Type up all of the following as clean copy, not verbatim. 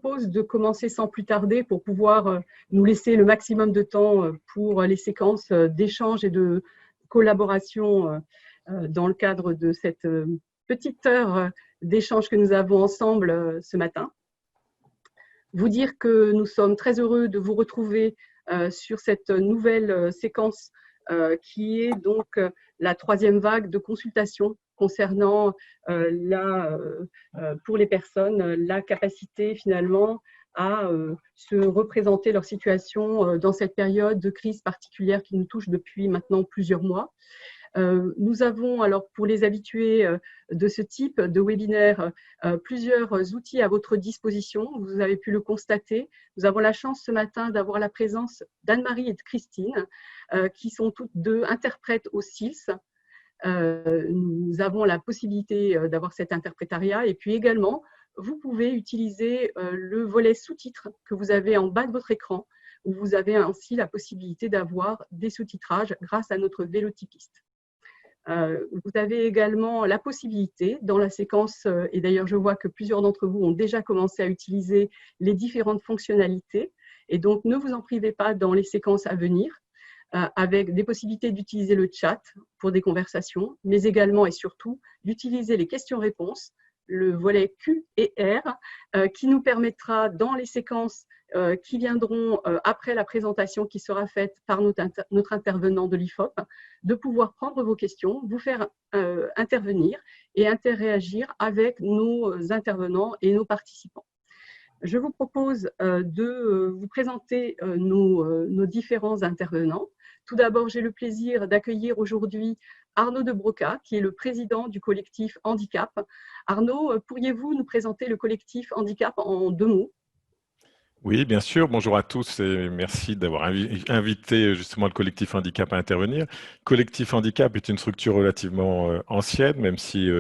propose de commencer sans plus tarder pour pouvoir nous laisser le maximum de temps pour les séquences d'échange et de collaboration dans le cadre de cette petite heure d'échange que nous avons ensemble ce matin. Vous dire que nous sommes très heureux de vous retrouver sur cette nouvelle séquence qui est donc la troisième vague de consultation concernant pour les personnes la capacité finalement à se représenter leur situation dans cette période de crise particulière qui nous touche depuis maintenant plusieurs mois. Nous avons, alors pour les habitués de ce type de webinaire, plusieurs outils à votre disposition. Vous avez pu le constater. Nous avons la chance ce matin d'avoir la présence d'Anne-Marie et de Christine, qui sont toutes deux interprètes au CILS. Nous avons la possibilité d'avoir cet interprétariat et puis également, vous pouvez utiliser le volet sous-titres que vous avez en bas de votre écran, où vous avez ainsi la possibilité d'avoir des sous-titrages grâce à notre vélotypiste. Vous avez également la possibilité dans la séquence, et d'ailleurs je vois que plusieurs d'entre vous ont déjà commencé à utiliser les différentes fonctionnalités, et donc ne vous en privez pas dans les séquences à venir, avec des possibilités d'utiliser le chat pour des conversations, mais également et surtout d'utiliser les questions-réponses, le volet Q et R, qui nous permettra dans les séquences qui viendront après la présentation qui sera faite par notre intervenant de l'IFOP, de pouvoir prendre vos questions, vous faire intervenir et interagir avec nos intervenants et nos participants. Je vous propose de vous présenter nos différents intervenants. Tout d'abord, j'ai le plaisir d'accueillir aujourd'hui Arnaud de Broca, qui est le président du collectif Handicap. Arnaud, pourriez-vous nous présenter le collectif Handicap en 2 mots ? Oui, bien sûr. Bonjour à tous et merci d'avoir invité justement le collectif Handicap à intervenir. Collectif Handicap est une structure relativement ancienne, même si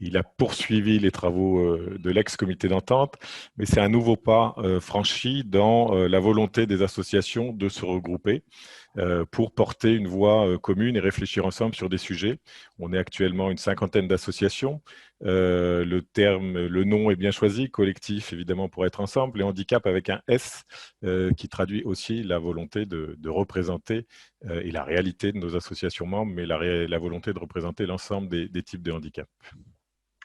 il a poursuivi les travaux de l'ex-comité d'entente, mais c'est un nouveau pas franchi dans la volonté des associations de se regrouper pour porter une voix commune et réfléchir ensemble sur des sujets. On est actuellement une 50aine d'associations. Le nom est bien choisi, collectif évidemment pour être ensemble, et handicap avec un S qui traduit aussi la volonté de représenter et la réalité de nos associations membres, mais la volonté de représenter l'ensemble des types de handicap.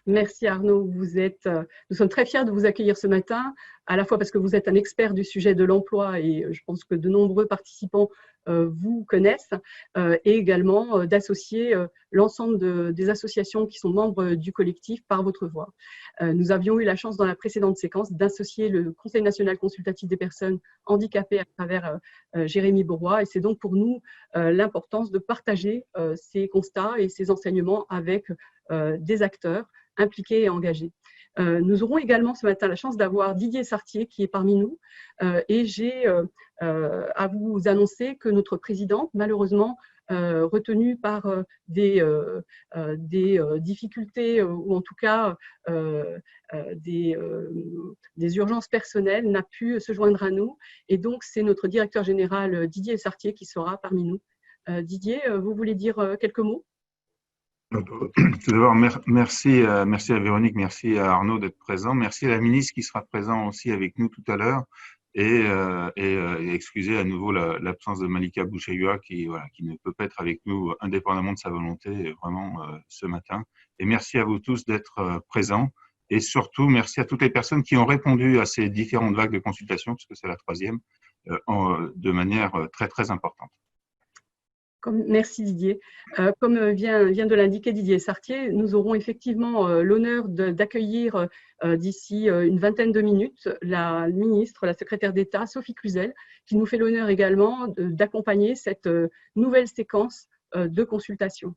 Merci Arnaud, nous sommes très fiers de vous accueillir ce matin, à la fois parce que vous êtes un expert du sujet de l'emploi et je pense que de nombreux participants vous connaissent, et également d'associer l'ensemble des associations qui sont membres du collectif par votre voix. Nous avions eu la chance dans la précédente séquence d'associer le Conseil national consultatif des personnes handicapées à travers Jérémy Bourrois, et c'est donc pour nous l'importance de partager ces constats et ces enseignements avec des acteurs impliqués et engagés. Nous aurons également ce matin la chance d'avoir Didier Sartier qui est parmi nous, et j'ai à vous annoncer que notre présidente, malheureusement retenue par des difficultés ou en tout cas des urgences personnelles, n'a pu se joindre à nous, et donc c'est notre directeur général Didier Sartier qui sera parmi nous. Didier, vous voulez dire quelques mots ? Tout d'abord, merci à Véronique, merci à Arnaud d'être présent, merci à la ministre qui sera présent aussi avec nous tout à l'heure, et excusez à nouveau l'absence de Malika Bouchayoua qui ne peut pas être avec nous indépendamment de sa volonté vraiment ce matin. Et merci à vous tous d'être présents, et surtout merci à toutes les personnes qui ont répondu à ces différentes vagues de consultation, puisque c'est la troisième, de manière très très importante. Merci Didier. Comme vient de l'indiquer Didier Sartier, nous aurons effectivement l'honneur d'accueillir d'ici une vingtaine de minutes la ministre, la secrétaire d'État, Sophie Cluzel, qui nous fait l'honneur également d'accompagner cette nouvelle séquence de consultation.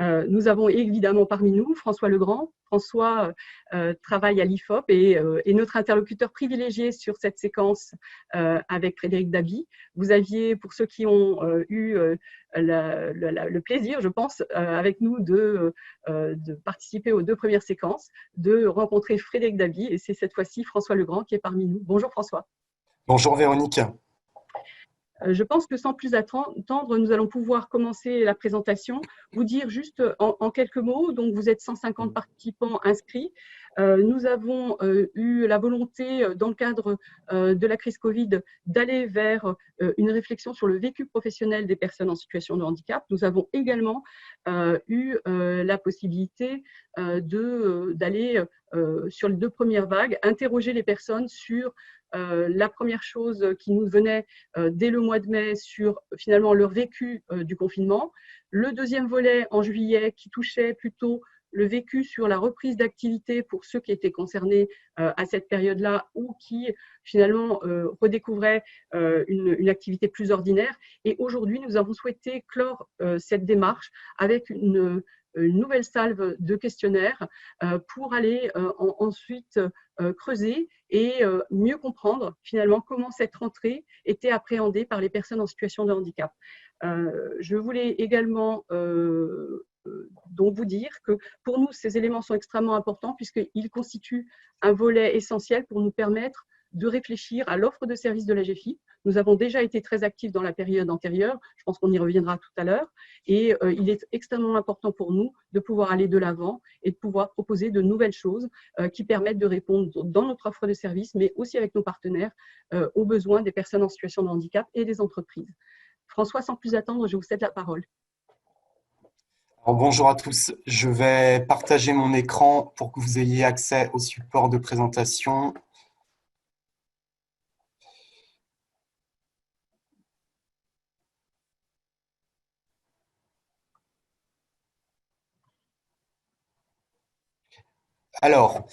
Nous avons évidemment parmi nous François Legrand. François travaille à l'IFOP et est notre interlocuteur privilégié sur cette séquence avec Frédéric Dabi. Vous aviez, pour ceux qui ont eu le plaisir, je pense, avec nous de participer aux 2 premières séquences, de rencontrer Frédéric Dabi, et c'est cette fois-ci François Legrand qui est parmi nous. Bonjour François. Bonjour Véronique. Je pense que sans plus attendre, nous allons pouvoir commencer la présentation. Vous dire juste en quelques mots, donc vous êtes 150 participants inscrits. Nous avons eu la volonté, dans le cadre de la crise Covid, d'aller vers une réflexion sur le vécu professionnel des personnes en situation de handicap. Nous avons également eu la possibilité d'aller sur les 2 premières vagues, interroger les personnes sur la première chose qui nous venait dès le mois de mai sur finalement leur vécu du confinement. Le deuxième volet en juillet qui touchait plutôt le vécu sur la reprise d'activité pour ceux qui étaient concernés à cette période-là ou qui finalement redécouvraient une activité plus ordinaire. Et aujourd'hui, nous avons souhaité clore cette démarche avec une nouvelle salve de questionnaires pour aller ensuite creuser et mieux comprendre finalement comment cette rentrée était appréhendée par les personnes en situation de handicap. Je voulais également donc vous dire que pour nous, ces éléments sont extrêmement importants puisqu'ils constituent un volet essentiel pour nous permettre de réfléchir à l'offre de services de la GEFIP. Nous avons déjà été très actifs dans la période antérieure, je pense qu'on y reviendra tout à l'heure, et il est extrêmement important pour nous de pouvoir aller de l'avant et de pouvoir proposer de nouvelles choses qui permettent de répondre dans notre offre de services, mais aussi avec nos partenaires, aux besoins des personnes en situation de handicap et des entreprises. François, sans plus attendre, je vous cède la parole. Alors, bonjour à tous, je vais partager mon écran pour que vous ayez accès au support de présentation. Alors,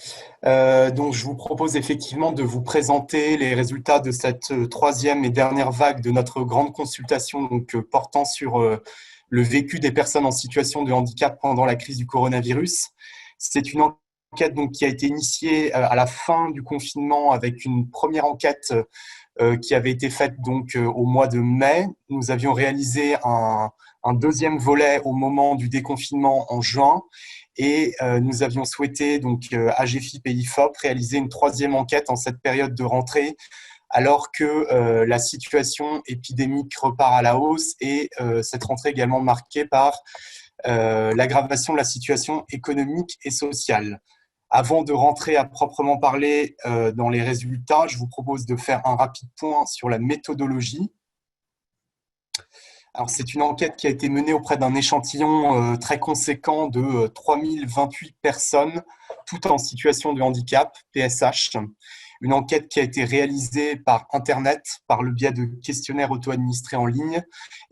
donc je vous propose effectivement de vous présenter les résultats de cette 3e et dernière vague de notre grande consultation donc, portant sur le vécu des personnes en situation de handicap pendant la crise du coronavirus. C'est une enquête donc, qui a été initiée à la fin du confinement avec une première enquête qui avait été faite donc, au mois de mai. Nous avions réalisé un deuxième volet au moment du déconfinement en juin. Et nous avions souhaité, donc à GEFIP et IFOP, réaliser une 3e enquête en cette période de rentrée, alors que la situation épidémique repart à la hausse et cette rentrée également marquée par l'aggravation de la situation économique et sociale. Avant de rentrer à proprement parler dans les résultats, je vous propose de faire un rapide point sur la méthodologie. Alors, c'est une enquête qui a été menée auprès d'un échantillon très conséquent de 3028 personnes, toutes en situation de handicap, PSH. Une enquête qui a été réalisée par Internet, par le biais de questionnaires auto-administrés en ligne.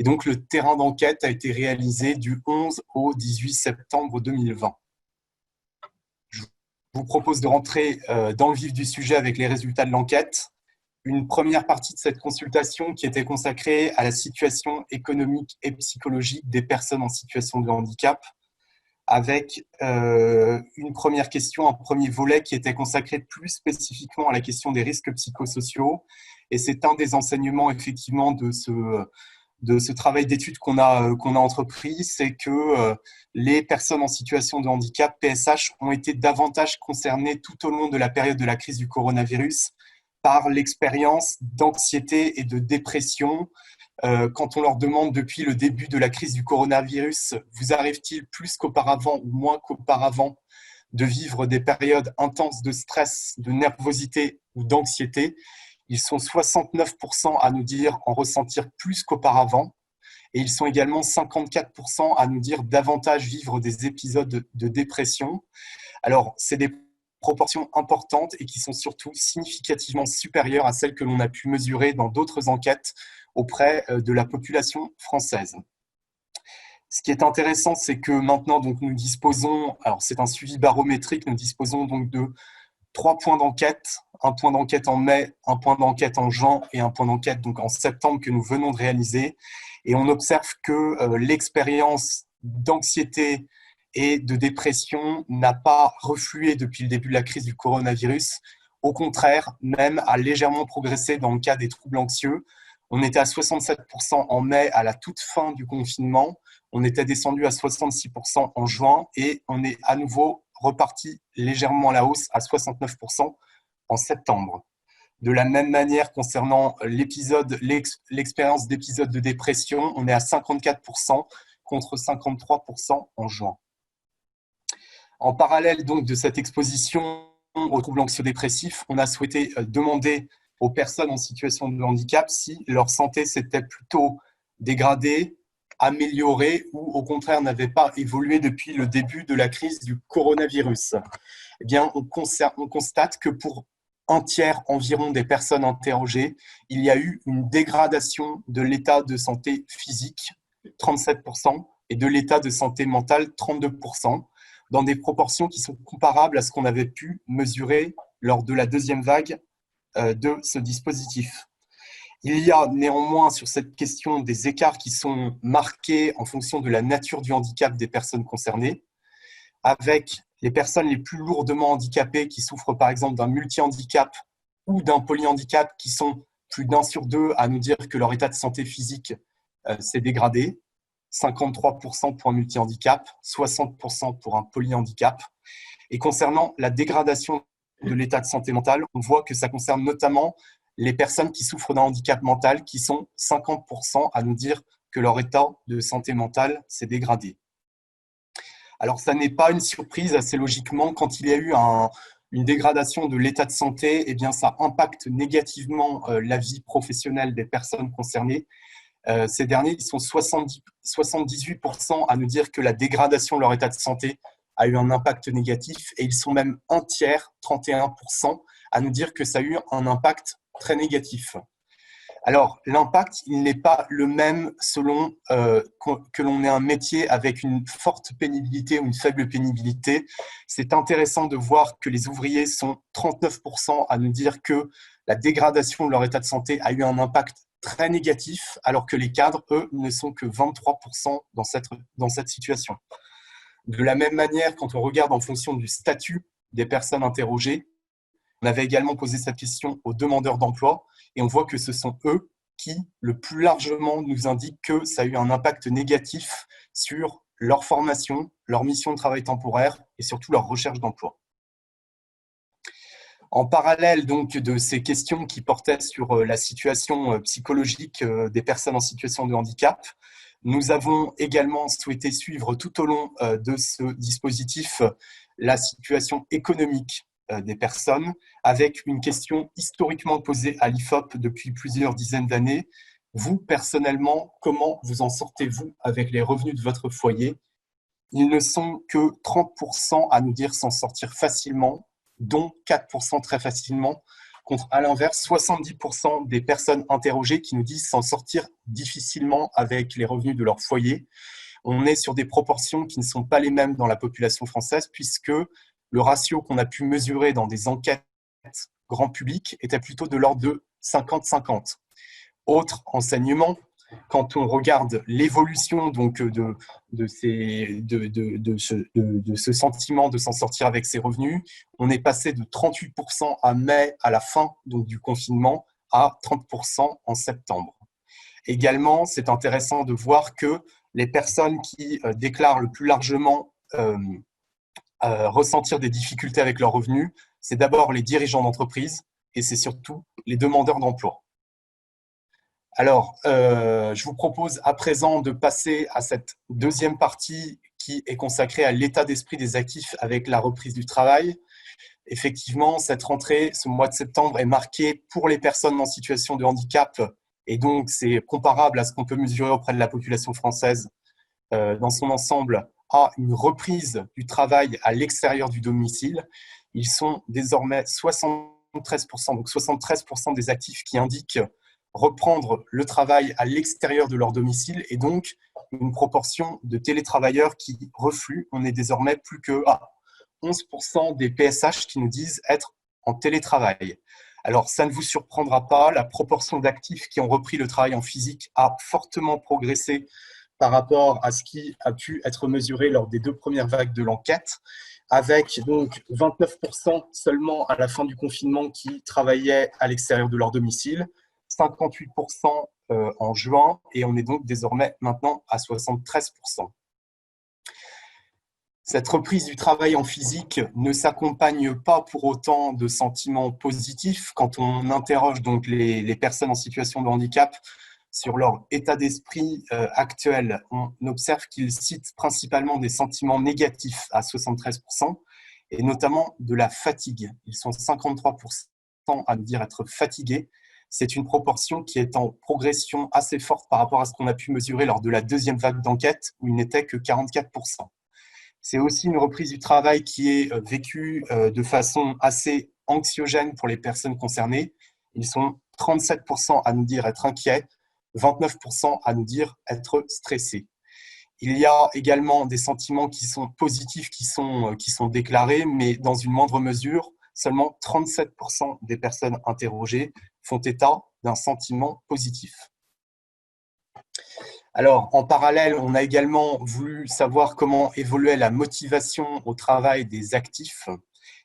Et donc, le terrain d'enquête a été réalisé du 11 au 18 septembre 2020. Je vous propose de rentrer dans le vif du sujet avec les résultats de l'enquête. Une première partie de cette consultation qui était consacrée à la situation économique et psychologique des personnes en situation de handicap, avec une première question, un premier volet qui était consacré plus spécifiquement à la question des risques psychosociaux. Et c'est un des enseignements effectivement de ce travail d'étude qu'on a entrepris, c'est que les personnes en situation de handicap, PSH, ont été davantage concernées tout au long de la période de la crise du coronavirus par l'expérience d'anxiété et de dépression. Quand on leur demande depuis le début de la crise du coronavirus, vous arrive-t-il plus qu'auparavant ou moins qu'auparavant de vivre des périodes intenses de stress, de nervosité ou d'anxiété? Ils sont 69% à nous dire en ressentir plus qu'auparavant et ils sont également 54% à nous dire davantage vivre des épisodes de dépression. Alors, c'est des proportions importantes et qui sont surtout significativement supérieures à celles que l'on a pu mesurer dans d'autres enquêtes auprès de la population française. Ce qui est intéressant, c'est que maintenant, donc, nous disposons, alors c'est un suivi barométrique, nous disposons donc de 3 points d'enquête, un point d'enquête en mai, un point d'enquête en juin et un point d'enquête donc en septembre que nous venons de réaliser. Et on observe que l'expérience d'anxiété et de dépression n'a pas reflué depuis le début de la crise du coronavirus. Au contraire, même a légèrement progressé dans le cas des troubles anxieux. On était à 67% en mai à la toute fin du confinement. On était descendu à 66% en juin et on est à nouveau reparti légèrement à la hausse à 69% en septembre. De la même manière, concernant l'expérience d'épisode de dépression, on est à 54% contre 53% en juin. En parallèle donc de cette exposition aux troubles anxio-dépressifs, on a souhaité demander aux personnes en situation de handicap si leur santé s'était plutôt dégradée, améliorée ou au contraire n'avait pas évolué depuis le début de la crise du coronavirus. Eh bien, on constate que pour un tiers environ des personnes interrogées, il y a eu une dégradation de l'état de santé physique, 37%, et de l'état de santé mentale, 32%, dans des proportions qui sont comparables à ce qu'on avait pu mesurer lors de la deuxième vague de ce dispositif. Il y a néanmoins sur cette question des écarts qui sont marqués en fonction de la nature du handicap des personnes concernées, avec les personnes les plus lourdement handicapées qui souffrent par exemple d'un multi-handicap ou d'un polyhandicap qui sont plus d'un sur deux à nous dire que leur état de santé physique s'est dégradé, 53% pour un multi-handicap, 60% pour un polyhandicap. Et concernant la dégradation de l'état de santé mentale, on voit que ça concerne notamment les personnes qui souffrent d'un handicap mental, qui sont 50% à nous dire que leur état de santé mentale s'est dégradé. Alors, ça n'est pas une surprise, assez logiquement, quand il y a eu une dégradation de l'état de santé, eh bien, ça impacte négativement la vie professionnelle des personnes concernées. Ces derniers, ils sont 78% à nous dire que la dégradation de leur état de santé a eu un impact négatif et ils sont même un tiers, 31%, à nous dire que ça a eu un impact très négatif. Alors, l'impact, il n'est pas le même selon que l'on ait un métier avec une forte pénibilité ou une faible pénibilité. C'est intéressant de voir que les ouvriers sont 39% à nous dire que la dégradation de leur état de santé a eu un impact très négatif, alors que les cadres, eux, ne sont que 23% dans cette situation. De la même manière, quand on regarde en fonction du statut des personnes interrogées, on avait également posé cette question aux demandeurs d'emploi et on voit que ce sont eux qui, le plus largement, nous indiquent que ça a eu un impact négatif sur leur formation, leur mission de travail temporaire et surtout leur recherche d'emploi. En parallèle donc de ces questions qui portaient sur la situation psychologique des personnes en situation de handicap, nous avons également souhaité suivre tout au long de ce dispositif la situation économique des personnes, avec une question historiquement posée à l'IFOP depuis plusieurs dizaines d'années. Vous, personnellement, comment vous en sortez-vous avec les revenus de votre foyer? Ils ne sont que 30% à nous dire s'en sortir facilement, dont 4% très facilement, contre à l'inverse 70% des personnes interrogées qui nous disent s'en sortir difficilement avec les revenus de leur foyer. On est sur des proportions qui ne sont pas les mêmes dans la population française, puisque le ratio qu'on a pu mesurer dans des enquêtes grand public était plutôt de l'ordre de 50-50. Autre enseignement, quand on regarde l'évolution donc de ce sentiment de s'en sortir avec ses revenus, on est passé de 38% à mai, à la fin donc, du confinement, à 30% en septembre. Également, c'est intéressant de voir que les personnes qui déclarent le plus largement ressentir des difficultés avec leurs revenus, c'est d'abord les dirigeants d'entreprise et c'est surtout les demandeurs d'emploi. Alors, je vous propose à présent de passer à cette deuxième partie qui est consacrée à l'état d'esprit des actifs avec la reprise du travail. Effectivement, cette rentrée, ce mois de septembre est marqué pour les personnes en situation de handicap et donc c'est comparable à ce qu'on peut mesurer auprès de la population française dans son ensemble à une reprise du travail à l'extérieur du domicile. Ils sont désormais 73%, donc 73% des actifs qui indiquent reprendre le travail à l'extérieur de leur domicile et donc une proportion de télétravailleurs qui refluent. On est désormais plus que 11% des PSH qui nous disent être en télétravail. Alors, ça ne vous surprendra pas, la proportion d'actifs qui ont repris le travail en physique a fortement progressé par rapport à ce qui a pu être mesuré lors des 2 premières vagues de l'enquête, avec donc 29% seulement à la fin du confinement qui travaillaient à l'extérieur de leur domicile, 58% en juin, et on est donc désormais maintenant à 73%. Cette reprise du travail en physique ne s'accompagne pas pour autant de sentiments positifs. Quand on interroge donc les personnes en situation de handicap, sur leur état d'esprit actuel, on observe qu'ils citent principalement des sentiments négatifs à 73%, et notamment de la fatigue. Ils sont 53% à nous dire être fatigués. C'est une proportion qui est en progression assez forte par rapport à ce qu'on a pu mesurer lors de la deuxième vague d'enquête, où il n'était que 44%. C'est aussi une reprise du travail qui est vécue de façon assez anxiogène pour les personnes concernées. Ils sont 37% à nous dire être inquiets, 29% à nous dire être stressés. Il y a également des sentiments qui sont positifs, qui sont déclarés, mais dans une moindre mesure, seulement 37% des personnes interrogées font état d'un sentiment positif. Alors, en parallèle, on a également voulu savoir comment évoluait la motivation au travail des actifs.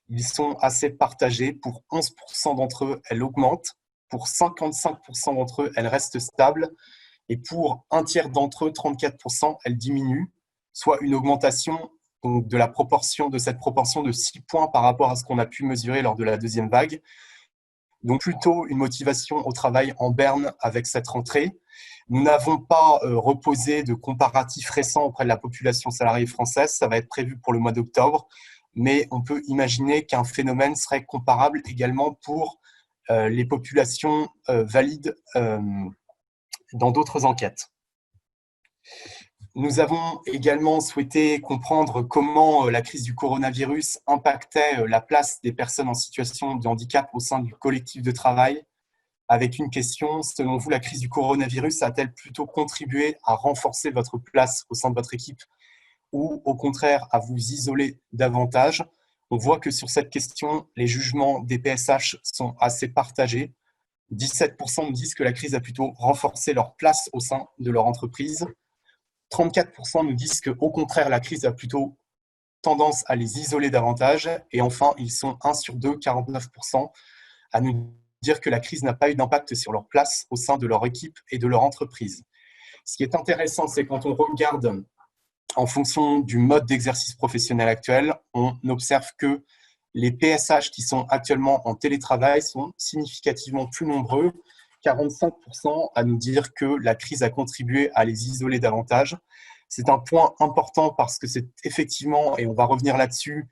Ils sont assez partagés. Pour 11% d'entre eux, elle augmente. Pour 55% d'entre eux, elle reste stable. Et pour un tiers d'entre eux, 34%, elle diminue, soit une augmentation donc, de cette proportion de 6 points par rapport à ce qu'on a pu mesurer lors de la deuxième vague. Donc plutôt une motivation au travail en berne avec cette rentrée. Nous n'avons pas reposé de comparatifs récents auprès de la population salariée française. Ça va être prévu pour le mois d'octobre, mais on peut imaginer qu'un phénomène serait comparable également pour les populations valides dans d'autres enquêtes. Nous avons également souhaité comprendre comment la crise du coronavirus impactait la place des personnes en situation de handicap au sein du collectif de travail, avec une question: selon vous, la crise du coronavirus a-t-elle plutôt contribué à renforcer votre place au sein de votre équipe ou au contraire à vous isoler davantage? On voit que sur cette question, les jugements des PSH sont assez partagés. 17% nous disent que la crise a plutôt renforcé leur place au sein de leur entreprise. 34% nous disent qu'au contraire, la crise a plutôt tendance à les isoler davantage. Et enfin, ils sont 1 sur 2, 49%, à nous dire que la crise n'a pas eu d'impact sur leur place au sein de leur équipe et de leur entreprise. Ce qui est intéressant, c'est quand on regarde en fonction du mode d'exercice professionnel actuel, on observe que les PSH qui sont actuellement en télétravail sont significativement plus nombreux, 45% à nous dire que la crise a contribué à les isoler davantage. C'est un point important parce que c'est effectivement, et on va revenir là-dessus,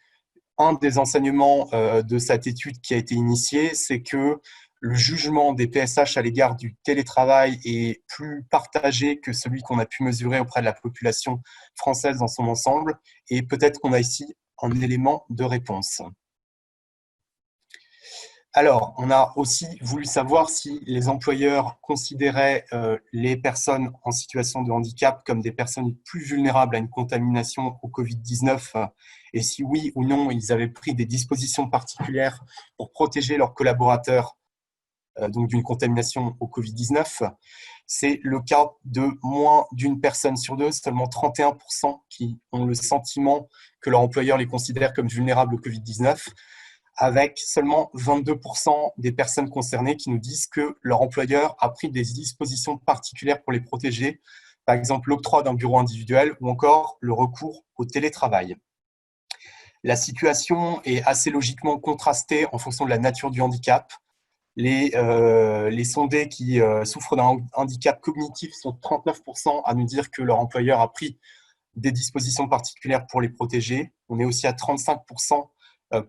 un des enseignements de cette étude qui a été initiée, c'est que le jugement des PSH à l'égard du télétravail est plus partagé que celui qu'on a pu mesurer auprès de la population française dans son ensemble, et peut-être qu'on a ici un élément de réponse. Alors, on a aussi voulu savoir si les employeurs considéraient les personnes en situation de handicap comme des personnes plus vulnérables à une contamination au Covid-19 et si oui ou non, ils avaient pris des dispositions particulières pour protéger leurs collaborateurs donc d'une contamination au Covid-19. C'est le cas de moins d'une personne sur deux, seulement 31% qui ont le sentiment que leur employeur les considère comme vulnérables au Covid-19. Avec seulement 22% des personnes concernées qui nous disent que leur employeur a pris des dispositions particulières pour les protéger, par exemple l'octroi d'un bureau individuel ou encore le recours au télétravail. La situation est assez logiquement contrastée en fonction de la nature du handicap. Les sondés qui souffrent d'un handicap cognitif sont 39% à nous dire que leur employeur a pris des dispositions particulières pour les protéger. On est aussi à 35%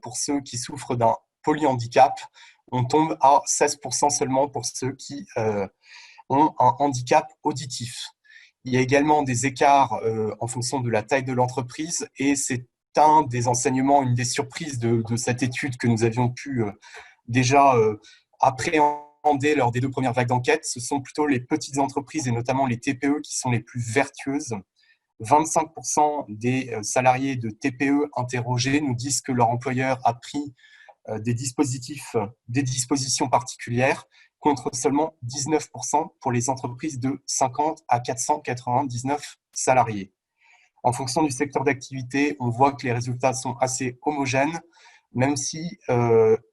pour ceux qui souffrent d'un polyhandicap. On tombe à 16% seulement pour ceux qui ont un handicap auditif. Il y a également des écarts en fonction de la taille de l'entreprise et c'est un des enseignements, une des surprises de cette étude que nous avions pu déjà appréhender lors des 2 premières vagues d'enquête. Ce sont plutôt les petites entreprises et notamment les TPE qui sont les plus vertueuses. 25% des salariés de TPE interrogés nous disent que leur employeur a pris des dispositions particulières, contre seulement 19% pour les entreprises de 50 à 499 salariés. En fonction du secteur d'activité, on voit que les résultats sont assez homogènes, même si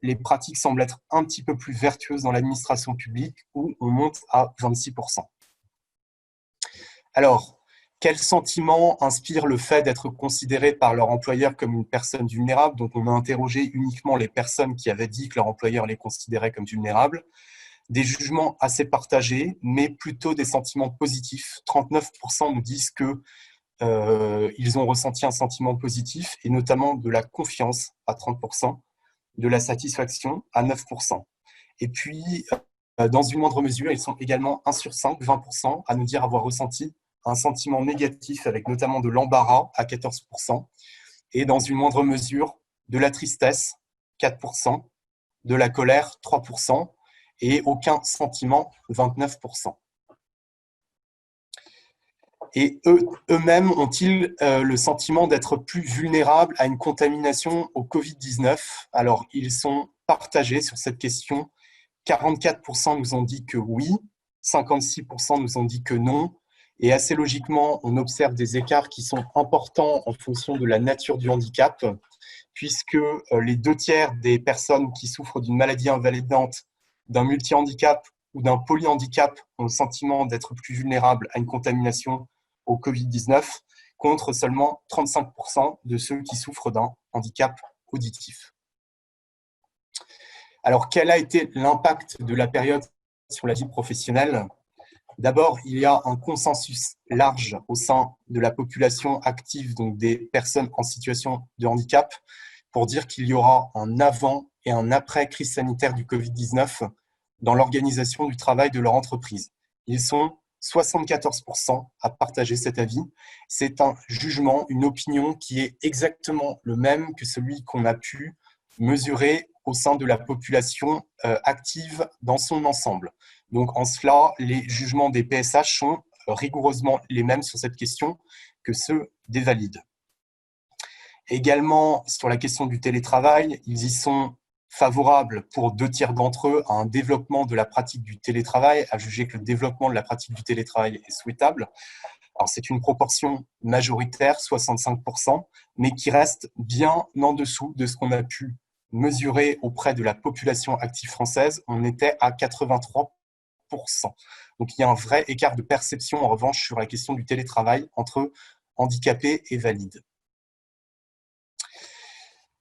les pratiques semblent être un petit peu plus vertueuses dans l'administration publique, où on monte à 26%. Alors, quel sentiment inspire le fait d'être considéré par leur employeur comme une personne vulnérable? Donc, on a interrogé uniquement les personnes qui avaient dit que leur employeur les considérait comme vulnérables. Des jugements assez partagés, mais plutôt des sentiments positifs. 39% nous disent que ils ont ressenti un sentiment positif, et notamment de la confiance à 30%, de la satisfaction à 9%. Et puis, dans une moindre mesure, ils sont également 1 sur 5, 20%, à nous dire avoir ressenti un sentiment négatif, avec notamment de l'embarras à 14%, et dans une moindre mesure, de la tristesse, 4%, de la colère, 3%, et aucun sentiment, 29%. Et eux-mêmes ont-ils le sentiment d'être plus vulnérables à une contamination au Covid-19 ? Alors, ils sont partagés sur cette question. 44% nous ont dit que oui, 56% nous ont dit que non. Et assez logiquement, on observe des écarts qui sont importants en fonction de la nature du handicap, puisque les 2/3 des personnes qui souffrent d'une maladie invalidante, d'un multi-handicap ou d'un polyhandicap ont le sentiment d'être plus vulnérables à une contamination au Covid-19, contre seulement 35% de ceux qui souffrent d'un handicap auditif. Alors, quel a été l'impact de la période sur la vie professionnelle ? D'abord, il y a un consensus large au sein de la population active, donc des personnes en situation de handicap, pour dire qu'il y aura un avant et un après crise sanitaire du Covid-19 dans l'organisation du travail de leur entreprise. Ils sont 74% à partager cet avis. C'est un jugement, une opinion qui est exactement le même que celui qu'on a pu mesurer au sein de la population active dans son ensemble. Donc, en cela, les jugements des PSH sont rigoureusement les mêmes sur cette question que ceux des valides. Également, sur la question du télétravail, ils y sont favorables pour 2/3 d'entre eux à un développement de la pratique du télétravail, à juger que le développement de la pratique du télétravail est souhaitable. Alors, c'est une proportion majoritaire, 65%, mais qui reste bien en dessous de ce qu'on a pu mesurer auprès de la population active française. On était à 83%. Donc, il y a un vrai écart de perception, en revanche, sur la question du télétravail entre handicapés et valides.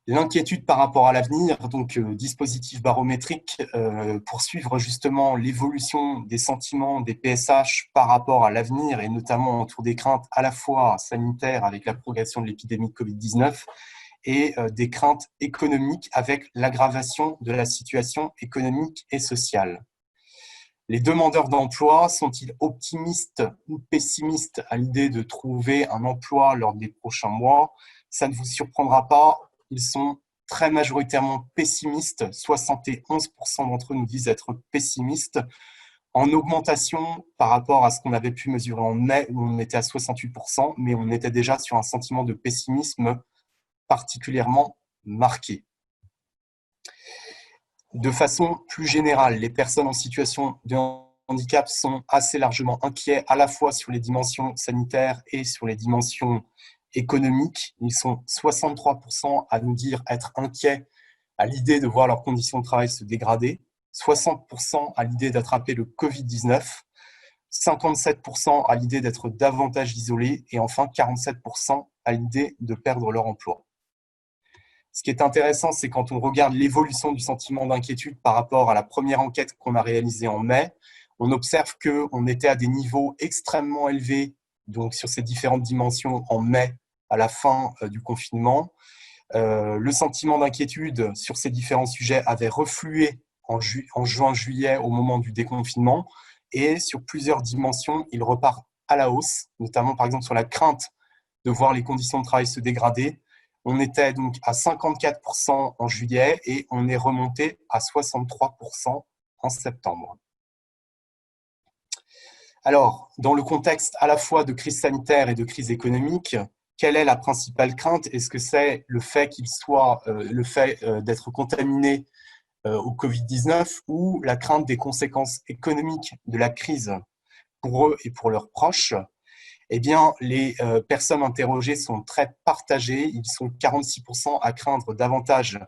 L'inquiétude par rapport à l'avenir, donc dispositif barométrique pour suivre justement l'évolution des sentiments des PSH par rapport à l'avenir, et notamment autour des craintes à la fois sanitaires avec la progression de l'épidémie de Covid-19 et des craintes économiques avec l'aggravation de la situation économique et sociale. Les demandeurs d'emploi sont-ils optimistes ou pessimistes à l'idée de trouver un emploi lors des prochains mois ? Ça ne vous surprendra pas. Ils sont très majoritairement pessimistes. 71% d'entre eux nous disent être pessimistes, en augmentation par rapport à ce qu'on avait pu mesurer en mai, où on était à 68%, mais on était déjà sur un sentiment de pessimisme particulièrement marqué. De façon plus générale, les personnes en situation de handicap sont assez largement inquiets à la fois sur les dimensions sanitaires et sur les dimensions économiques. Ils sont 63% à nous dire être inquiets à l'idée de voir leurs conditions de travail se dégrader, 60% à l'idée d'attraper le Covid-19, 57% à l'idée d'être davantage isolés et enfin 47% à l'idée de perdre leur emploi. Ce qui est intéressant, c'est quand on regarde l'évolution du sentiment d'inquiétude par rapport à la première enquête qu'on a réalisée en mai, on observe qu'on était à des niveaux extrêmement élevés, donc sur ces différentes dimensions en mai, à la fin du confinement. Le sentiment d'inquiétude sur ces différents sujets avait reflué en juin-juillet au moment du déconfinement, et sur plusieurs dimensions, il repart à la hausse, notamment par exemple sur la crainte de voir les conditions de travail se dégrader. On était donc à 54% en juillet et on est remonté à 63% en septembre. Alors, dans le contexte à la fois de crise sanitaire et de crise économique, quelle est la principale crainte ? Est-ce que c'est le fait d'être contaminé au Covid-19 ou la crainte des conséquences économiques de la crise pour eux et pour leurs proches ? Eh bien, les personnes interrogées sont très partagées. Ils sont 46% à craindre davantage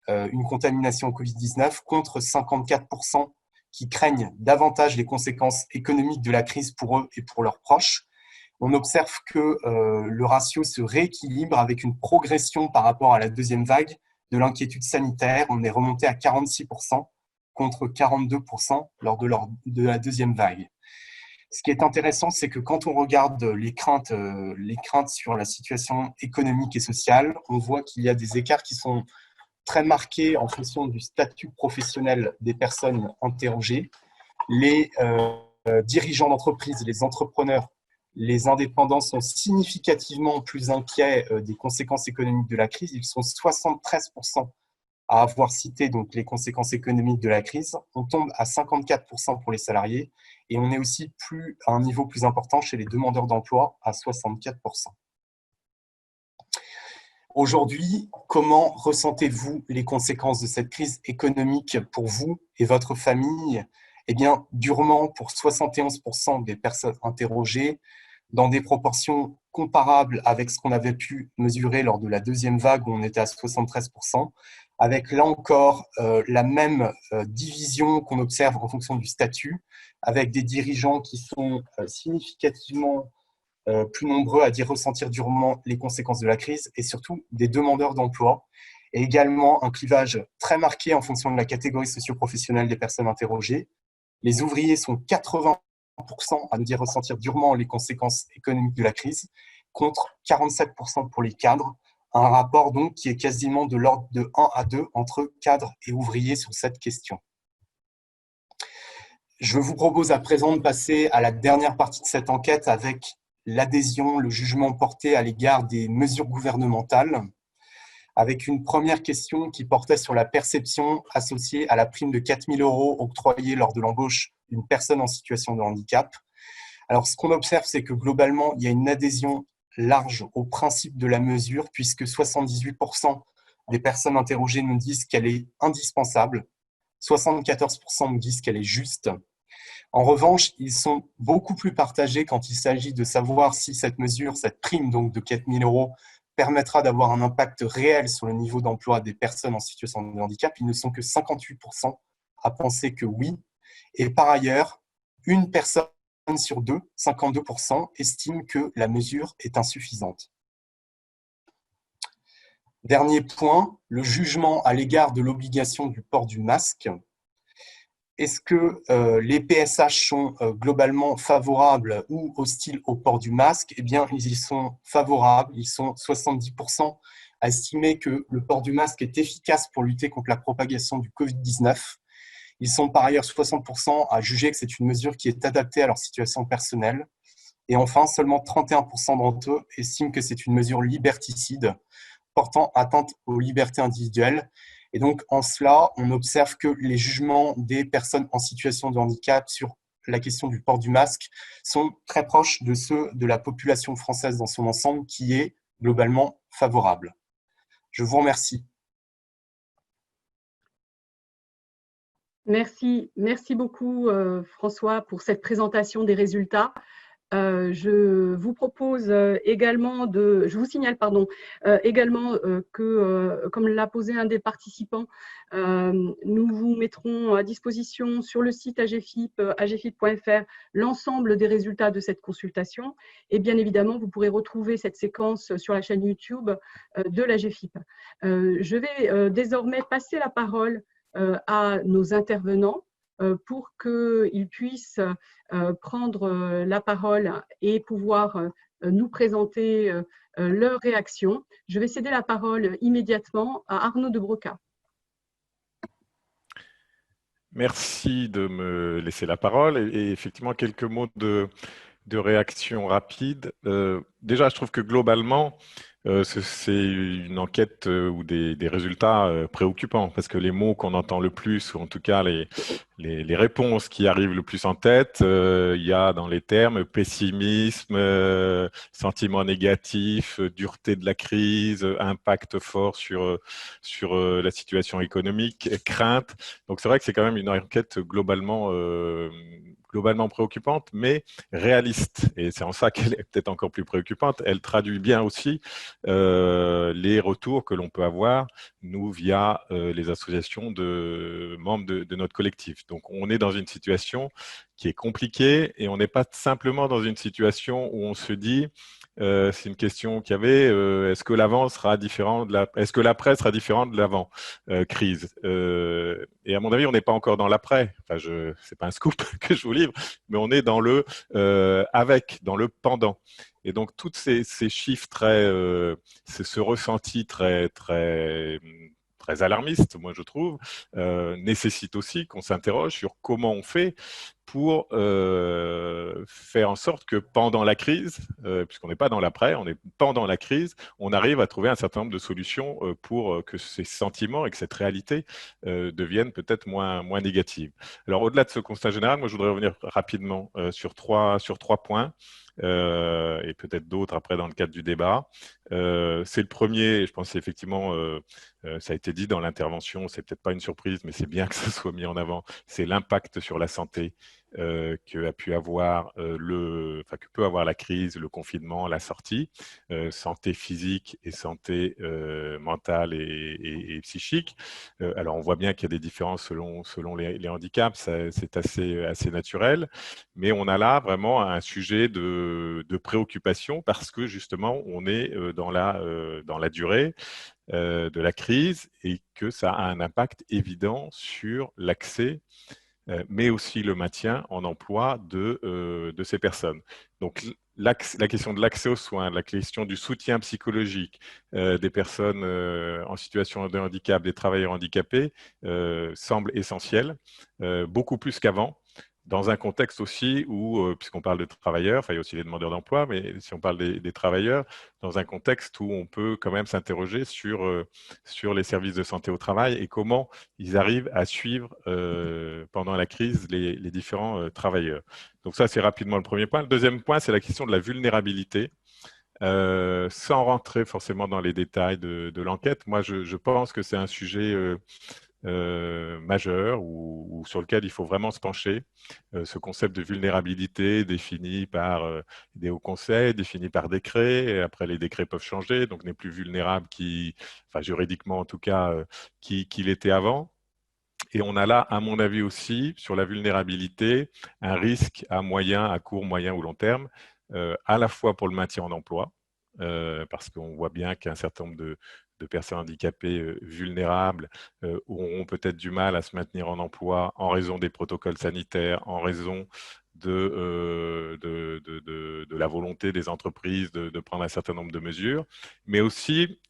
une contamination au Covid-19 contre 54% qui craignent davantage les conséquences économiques de la crise pour eux et pour leurs proches. On observe que le ratio se rééquilibre avec une progression par rapport à la deuxième vague de l'inquiétude sanitaire. On est remonté à 46% contre 42% lors de la deuxième vague. Ce qui est intéressant, c'est que quand on regarde les craintes sur la situation économique et sociale, on voit qu'il y a des écarts qui sont très marqués en fonction du statut professionnel des personnes interrogées. Les dirigeants d'entreprise, les entrepreneurs, les indépendants sont significativement plus inquiets des conséquences économiques de la crise. Ils sont 73% à avoir cité donc les conséquences économiques de la crise. On tombe à 54% pour les salariés et on est aussi à un niveau plus important chez les demandeurs d'emploi à 64%. Aujourd'hui, comment ressentez-vous les conséquences de cette crise économique pour vous et votre famille? Eh bien, durement pour 71% des personnes interrogées, dans des proportions comparables avec ce qu'on avait pu mesurer lors de la deuxième vague où on était à 73%, avec là encore la même division qu'on observe en fonction du statut, avec des dirigeants qui sont significativement plus nombreux à dire ressentir durement les conséquences de la crise et surtout des demandeurs d'emploi, et également un clivage très marqué en fonction de la catégorie socio-professionnelle des personnes interrogées. Les ouvriers sont 80% à nous dire ressentir durement les conséquences économiques de la crise, contre 47% pour les cadres, un rapport donc qui est quasiment de l'ordre de 1 à 2 entre cadres et ouvriers sur cette question. Je vous propose à présent de passer à la dernière partie de cette enquête avec l'adhésion, le jugement porté à l'égard des mesures gouvernementales, avec une première question qui portait sur la perception associée à la prime de 4 000 € octroyée lors de l'embauche d'une personne en situation de handicap. Alors, ce qu'on observe, c'est que globalement, il y a une adhésion large au principe de la mesure, puisque 78% des personnes interrogées nous disent qu'elle est indispensable, 74% nous disent qu'elle est juste. En revanche, ils sont beaucoup plus partagés quand il s'agit de savoir si cette mesure, cette prime donc de 4 000 €, permettra d'avoir un impact réel sur le niveau d'emploi des personnes en situation de handicap. Ils ne sont que 58% à penser que oui. Et par ailleurs, une personne sur deux, 52%, estime que la mesure est insuffisante. Dernier point, le jugement à l'égard de l'obligation du port du masque. Est-ce que les PSH sont globalement favorables ou hostiles au port du masque? Eh bien, ils y sont favorables. Ils sont 70% à estimer que le port du masque est efficace pour lutter contre la propagation du Covid-19. Ils sont par ailleurs 60% à juger que c'est une mesure qui est adaptée à leur situation personnelle. Et enfin, seulement 31% d'entre eux estiment que c'est une mesure liberticide, portant atteinte aux libertés individuelles. Et donc, en cela, on observe que les jugements des personnes en situation de handicap sur la question du port du masque sont très proches de ceux de la population française dans son ensemble, qui est globalement favorable. Je vous remercie. Merci beaucoup François pour cette présentation des résultats. Je vous propose également je vous signale également que, comme l'a posé un des participants, nous vous mettrons à disposition sur le site AGEFIP, agefip.fr, l'ensemble des résultats de cette consultation. Et bien évidemment, vous pourrez retrouver cette séquence sur la chaîne YouTube de l'AGEFIP. Je vais désormais passer la parole à nos intervenants pour qu'ils puissent prendre la parole et pouvoir nous présenter leurs réactions. Je vais céder la parole immédiatement à Arnaud de Broca. Merci de me laisser la parole et effectivement quelques mots de réaction rapide. Déjà, je trouve que globalement, c'est une enquête ou des résultats préoccupants parce que les mots qu'on entend le plus, ou en tout cas les réponses qui arrivent le plus en tête, il y a dans les termes pessimisme, sentiment négatif, dureté de la crise, impact fort sur la situation économique, crainte. Donc c'est vrai que c'est quand même une enquête globalement préoccupante, mais réaliste. Et c'est en ça qu'elle est peut-être encore plus préoccupante. Elle traduit bien aussi les retours que l'on peut avoir, nous, via les associations de membres de notre collectif. Donc, on est dans une situation qui est compliquée et on n'est pas simplement dans une situation où on se dit c'est une question qu'il y avait. Est-ce que l'avant sera différent est-ce que l'après sera différent de l'avant crise Et à mon avis, on n'est pas encore dans l'après. Enfin, c'est pas un scoop que je vous livre, mais on est dans le dans le pendant. Et donc, tous ces chiffres c'est ce ressenti très alarmiste, moi je trouve, nécessite aussi qu'on s'interroge sur comment on fait pour faire en sorte que pendant la crise, puisqu'on n'est pas dans l'après, on est pendant la crise, on arrive à trouver un certain nombre de solutions pour que ces sentiments et que cette réalité deviennent peut-être moins négatives. Alors au-delà de ce constat général, moi je voudrais revenir rapidement sur trois points. Et peut-être d'autres après dans le cadre du débat. C'est le premier, je pense effectivement, ça a été dit dans l'intervention, c'est peut-être pas une surprise, mais c'est bien que ça soit mis en avant, c'est l'impact sur la santé que peut avoir la crise, le confinement, la sortie, santé physique et santé mentale et psychique. Alors on voit bien qu'il y a des différences selon les handicaps, c'est assez naturel, mais on a là vraiment un sujet de préoccupation parce que justement on est dans la durée de la crise et que ça a un impact évident sur l'accès mais aussi le maintien en emploi de ces personnes. Donc, la question de l'accès aux soins, la question du soutien psychologique des personnes en situation de handicap, des travailleurs handicapés, semble essentielle, beaucoup plus qu'avant. Dans un contexte aussi où, puisqu'on parle de travailleurs, enfin il y a aussi les demandeurs d'emploi, mais si on parle des travailleurs, dans un contexte où on peut quand même s'interroger sur les services de santé au travail et comment ils arrivent à suivre pendant la crise les différents travailleurs. Donc ça, c'est rapidement le premier point. Le deuxième point, c'est la question de la vulnérabilité. Sans rentrer forcément dans les détails de l'enquête, moi je pense que c'est un sujet majeur ou sur lequel il faut vraiment se pencher. Ce concept de vulnérabilité défini par des hauts conseils, défini par décret, et après les décrets peuvent changer, donc n'est plus vulnérable juridiquement en tout cas, qu'il était avant. Et on a là, à mon avis aussi, sur la vulnérabilité, un risque à court, moyen ou long terme, à la fois pour le maintien en emploi, parce qu'on voit bien qu'un certain nombre de personnes handicapées vulnérables auront peut-être du mal à se maintenir en emploi en raison des protocoles sanitaires, en raison de la volonté des entreprises de prendre un certain nombre de mesures, mais aussi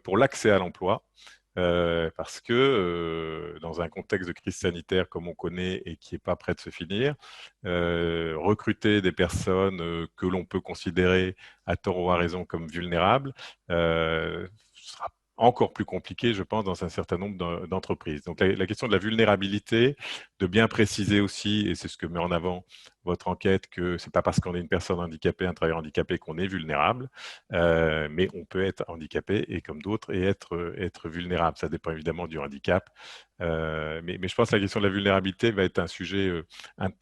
pour l'accès à l'emploi. Parce que dans un contexte de crise sanitaire comme on connaît et qui n'est pas prêt de se finir, recruter des personnes que l'on peut considérer à tort ou à raison comme vulnérables sera encore plus compliqué, je pense, dans un certain nombre d'entreprises. Donc la question de la vulnérabilité, de bien préciser aussi, et c'est ce que met en avant votre enquête, que ce n'est pas parce qu'on est une personne handicapée, un travailleur handicapé qu'on est vulnérable, mais on peut être handicapé et comme d'autres et être vulnérable. Ça dépend évidemment du handicap. Mais je pense que la question de la vulnérabilité va être un sujet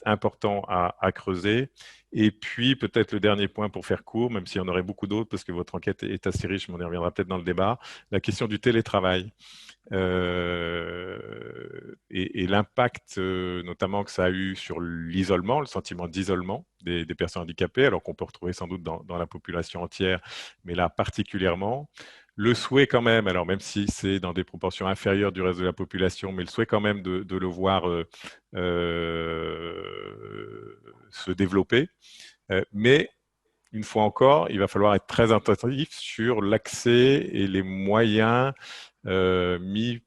important à creuser. Et puis, peut-être le dernier point pour faire court, même s'il y en aurait beaucoup d'autres, parce que votre enquête est assez riche, mais on y reviendra peut-être dans le débat, la question du télétravail. Et l'impact notamment que ça a eu sur l'isolement, le sentiment d'isolement des personnes handicapées, alors qu'on peut retrouver sans doute dans la population entière, mais là particulièrement. Le souhait quand même, alors même si c'est dans des proportions inférieures du reste de la population, mais le souhait quand même de le voir se développer. Mais une fois encore, il va falloir être très attentif sur l'accès et les moyens mis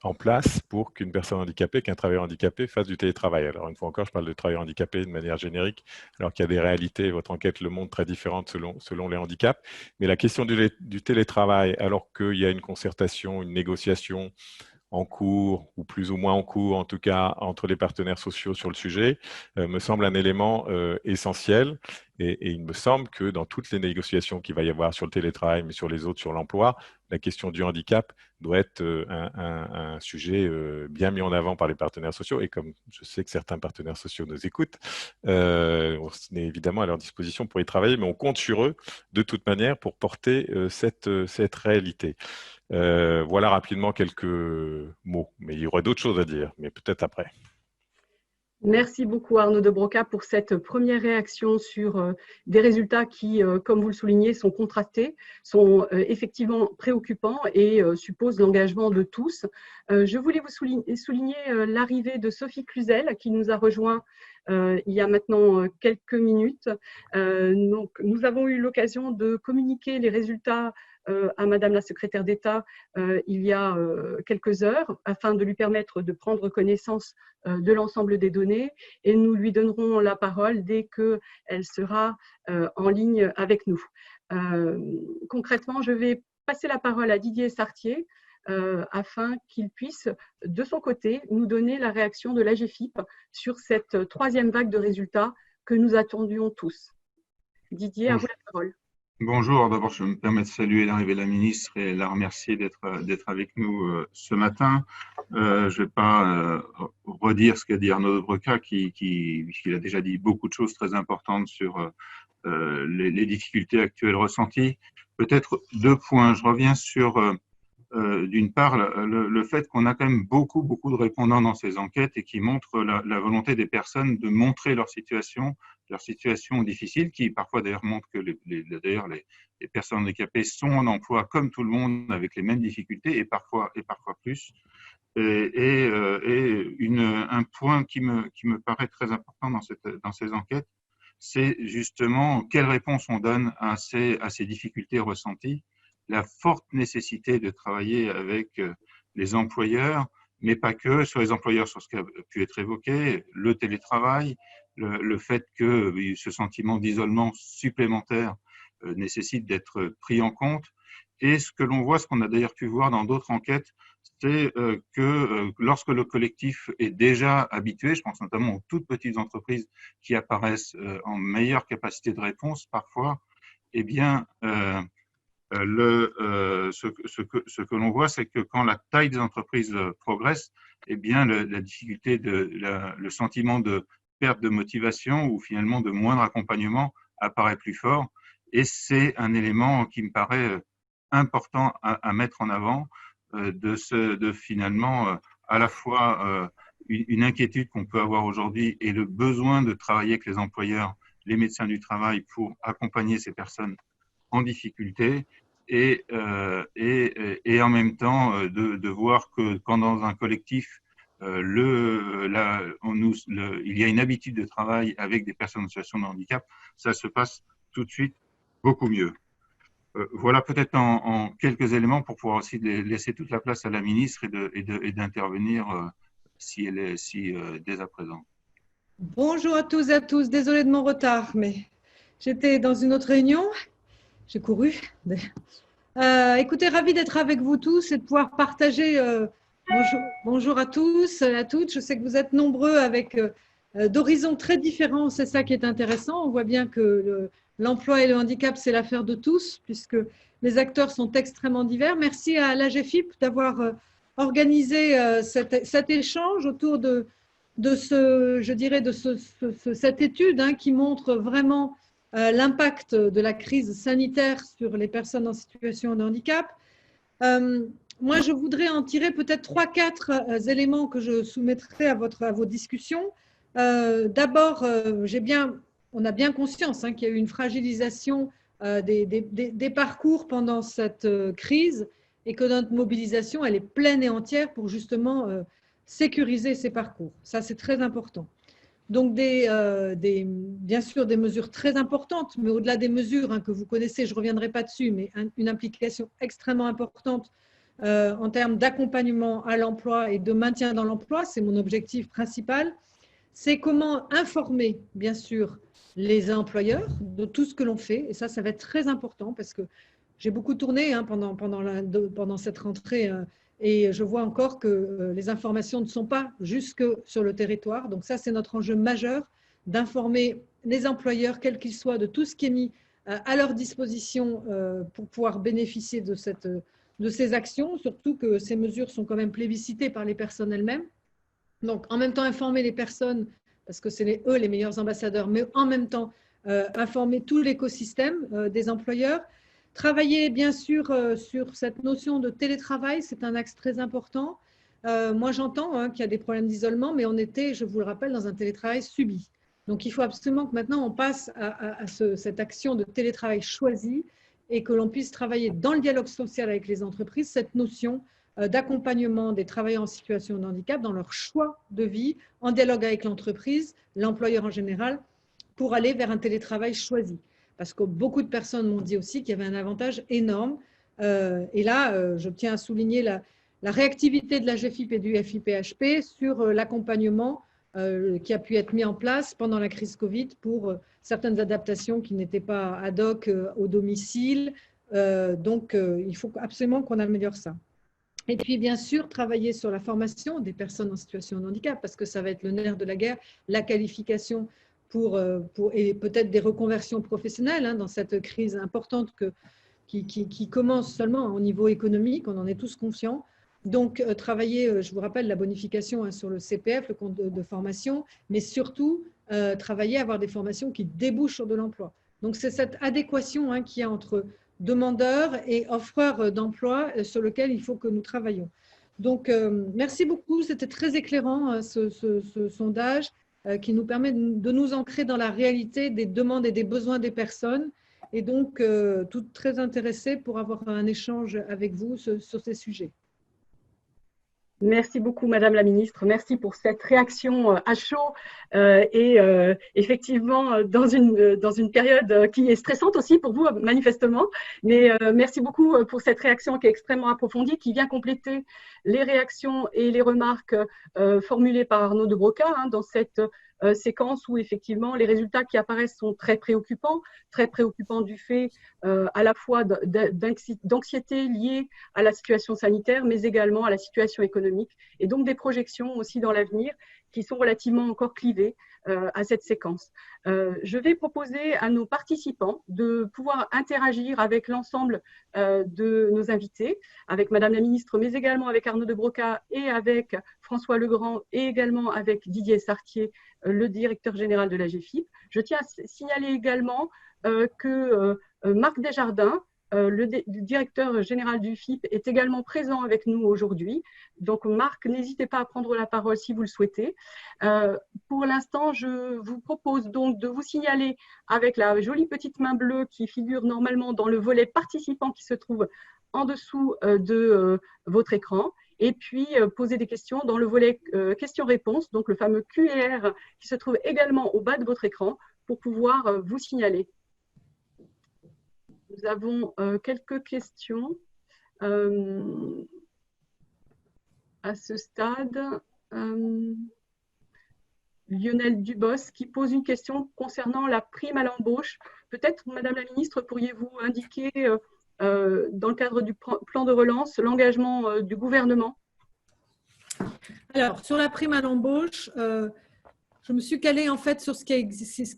en place pour qu'une personne handicapée, qu'un travailleur handicapé fasse du télétravail. Alors, une fois encore, je parle de travailleurs handicapés de manière générique, alors qu'il y a des réalités, votre enquête le montre, très différentes selon les handicaps. Mais la question du télétravail, alors qu'il y a une concertation, une négociation en cours, ou plus ou moins en cours, en tout cas, entre les partenaires sociaux sur le sujet, me semble un élément essentiel. Et il me semble que dans toutes les négociations qu'il va y avoir sur le télétravail, mais sur les autres, sur l'emploi, la question du handicap doit être un sujet bien mis en avant par les partenaires sociaux. Et comme je sais que certains partenaires sociaux nous écoutent, on est évidemment à leur disposition pour y travailler, mais on compte sur eux de toute manière pour porter cette réalité. Voilà rapidement quelques mots, mais il y aurait d'autres choses à dire, mais peut-être après. Merci beaucoup Arnaud de Broca pour cette première réaction sur des résultats qui, comme vous le soulignez, sont contrastés, sont effectivement préoccupants et supposent l'engagement de tous. Je voulais vous souligner l'arrivée de Sophie Cluzel qui nous a rejoint il y a maintenant quelques minutes. Donc, nous avons eu l'occasion de communiquer les résultats à Madame la secrétaire d'État il y a quelques heures afin de lui permettre de prendre connaissance de l'ensemble des données et nous lui donnerons la parole dès qu'elle sera en ligne avec nous. Concrètement, je vais passer la parole à Didier Sartier afin qu'il puisse, de son côté, nous donner la réaction de l'AGEFIP sur cette troisième vague de résultats que nous attendions tous. Didier, à vous la parole. Bonjour, d'abord je me permets de saluer l'arrivée de la ministre et la remercier d'être avec nous ce matin. Je ne vais pas redire ce qu'a dit Arnaud de Broca puisqu'il a déjà dit beaucoup de choses très importantes sur les difficultés actuelles ressenties. Peut-être 2 points. Je reviens sur d'une part le fait qu'on a quand même beaucoup de répondants dans ces enquêtes et qui montrent la volonté des personnes de montrer leur situation difficile, qui parfois d'ailleurs montre que les personnes handicapées sont en emploi comme tout le monde avec les mêmes difficultés et parfois plus. Un point qui me paraît très important dans ces enquêtes, c'est justement quelle réponse on donne à ces difficultés ressenties, la forte nécessité de travailler avec les employeurs, mais pas que, sur les employeurs, sur ce qui a pu être évoqué, le télétravail, le fait que ce sentiment d'isolement supplémentaire nécessite d'être pris en compte. Et ce que l'on voit, ce qu'on a d'ailleurs pu voir dans d'autres enquêtes, c'est que lorsque le collectif est déjà habitué, je pense notamment aux toutes petites entreprises qui apparaissent en meilleure capacité de réponse parfois, eh bien, ce que l'on voit, c'est que quand la taille des entreprises progresse, eh bien, la difficulté, le sentiment de perte de motivation ou finalement de moindre accompagnement apparaît plus fort. Et c'est un élément qui me paraît important à mettre en avant, de finalement à la fois une inquiétude qu'on peut avoir aujourd'hui et le besoin de travailler avec les employeurs, les médecins du travail pour accompagner ces personnes en difficulté et en même temps de voir que quand dans un collectif il y a une habitude de travail avec des personnes en situation de handicap, ça se passe tout de suite beaucoup mieux. Voilà peut-être en quelques éléments pour pouvoir aussi laisser toute la place à la ministre et d'intervenir dès à présent. Bonjour à tous et à tous. Désolée de mon retard, mais j'étais dans une autre réunion. J'ai couru. Écoutez, ravie d'être avec vous tous et de pouvoir partager. Bonjour à tous, à toutes. Je sais que vous êtes nombreux avec d'horizons très différents. C'est ça qui est intéressant. On voit bien que l'emploi et le handicap, c'est l'affaire de tous, puisque les acteurs sont extrêmement divers. Merci à l'AGEFIP d'avoir organisé cet échange autour de cette étude qui montre vraiment l'impact de la crise sanitaire sur les personnes en situation de handicap. Moi, je voudrais en tirer peut-être 3-4 éléments que je soumettrai à vos discussions. D'abord, on a bien conscience qu'il y a eu une fragilisation des parcours pendant cette crise et que notre mobilisation, elle est pleine et entière pour justement sécuriser ces parcours. Ça, c'est très important. Donc, bien sûr, des mesures très importantes, mais au-delà des mesures que vous connaissez, je ne reviendrai pas dessus, mais une implication extrêmement importante en termes d'accompagnement à l'emploi et de maintien dans l'emploi, c'est mon objectif principal. C'est comment informer, bien sûr, les employeurs de tout ce que l'on fait. Et ça va être très important parce que j'ai beaucoup tourné pendant cette rentrée et je vois encore que les informations ne sont pas jusque sur le territoire. Donc ça, c'est notre enjeu majeur d'informer les employeurs, quels qu'ils soient, de tout ce qui est mis à leur disposition pour pouvoir bénéficier de ces actions, surtout que ces mesures sont quand même plébiscitées par les personnes elles-mêmes. Donc, en même temps, informer les personnes, parce que c'est eux les meilleurs ambassadeurs, mais en même temps, informer tout l'écosystème des employeurs. Travailler, bien sûr, sur cette notion de télétravail, c'est un axe très important. moi, j'entends qu'il y a des problèmes d'isolement, mais on était, je vous le rappelle, dans un télétravail subi. Donc, il faut absolument que maintenant, on passe à cette action de télétravail choisi et que l'on puisse travailler dans le dialogue social avec les entreprises, cette notion d'accompagnement des travailleurs en situation de handicap dans leur choix de vie, en dialogue avec l'entreprise, l'employeur en général, pour aller vers un télétravail choisi. Parce que beaucoup de personnes m'ont dit aussi qu'il y avait un avantage énorme. Et là, je tiens à souligner la réactivité de la GFIP et du FIPHP sur l'accompagnement qui a pu être mis en place pendant la crise Covid pour certaines adaptations qui n'étaient pas ad hoc au domicile. Donc, il faut absolument qu'on améliore ça. Et puis, bien sûr, travailler sur la formation des personnes en situation de handicap, parce que ça va être le nerf de la guerre, la qualification et peut-être des reconversions professionnelles dans cette crise importante qui commence seulement au niveau économique, on en est tous conscients. Donc, travailler, je vous rappelle, la bonification sur le CPF, le compte de formation, mais surtout, travailler à avoir des formations qui débouchent sur de l'emploi. Donc, c'est cette adéquation qu'il y a entre demandeurs et offreurs d'emploi sur lequel il faut que nous travaillions. Donc, merci beaucoup. C'était très éclairant, ce sondage qui nous permet de nous ancrer dans la réalité des demandes et des besoins des personnes. Et donc, toutes très intéressées pour avoir un échange avec vous sur ces sujets. Merci beaucoup, Madame la Ministre. Merci pour cette réaction à chaud effectivement dans une période qui est stressante aussi pour vous, manifestement. Mais merci beaucoup pour cette réaction qui est extrêmement approfondie, qui vient compléter les réactions et les remarques formulées par Arnaud de Broca dans cette séquence où effectivement les résultats qui apparaissent sont très préoccupants du fait à la fois d'anxiété liée à la situation sanitaire, mais également à la situation économique, et donc des projections aussi dans l'avenir qui sont relativement encore clivées à cette séquence. Je vais proposer à nos participants de pouvoir interagir avec l'ensemble de nos invités, avec Madame la Ministre, mais également avec Arnaud de Broca et avec François Legrand et également avec Didier Sartier, le directeur général de la GFIP. Je tiens à signaler également que Marc Desjardins, le directeur général du FIP, est également présent avec nous aujourd'hui. Donc Marc, n'hésitez pas à prendre la parole si vous le souhaitez. Pour l'instant, je vous propose donc de vous signaler avec la jolie petite main bleue qui figure normalement dans le volet participant qui se trouve en dessous de votre écran. Et puis poser des questions dans le volet questions-réponses, donc le fameux QR qui se trouve également au bas de votre écran pour pouvoir vous signaler. Nous avons quelques questions à ce stade. Lionel Dubos qui pose une question concernant la prime à l'embauche. Peut-être, Madame la Ministre, pourriez-vous indiquer dans le cadre du plan de relance, l'engagement du gouvernement? Alors, sur la prime à l'embauche, je me suis calée en fait sur ce qui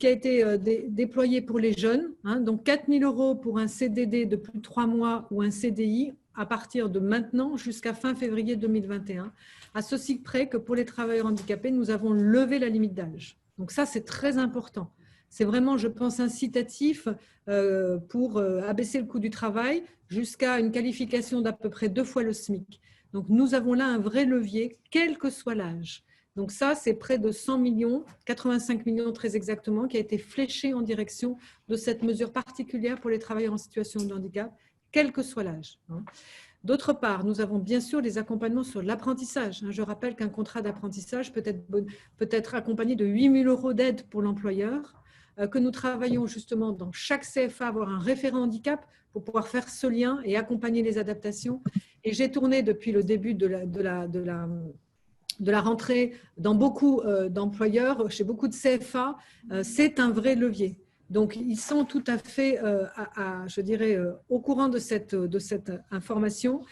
a été déployé pour les jeunes. Donc, 4 000 € pour un CDD de plus de 3 mois ou un CDI à partir de maintenant jusqu'à fin février 2021. À ceci près que pour les travailleurs handicapés, nous avons levé la limite d'âge. Donc ça, c'est très important. C'est vraiment, je pense, incitatif pour abaisser le coût du travail jusqu'à une qualification d'à peu près 2 fois le SMIC. Donc, nous avons là un vrai levier, quel que soit l'âge. Donc ça, c'est près de 100 millions, 85 millions très exactement, qui a été fléché en direction de cette mesure particulière pour les travailleurs en situation de handicap, quel que soit l'âge. D'autre part, nous avons bien sûr les accompagnements sur l'apprentissage. Je rappelle qu'un contrat d'apprentissage peut être accompagné de 8 000 € d'aide pour l'employeur, que nous travaillons justement dans chaque CFA à avoir un référent handicap pour pouvoir faire ce lien et accompagner les adaptations. Et j'ai tourné depuis le début de la rentrée dans beaucoup d'employeurs, chez beaucoup de CFA, c'est un vrai levier. Donc, ils sont tout à fait, je dirais, au courant de cette information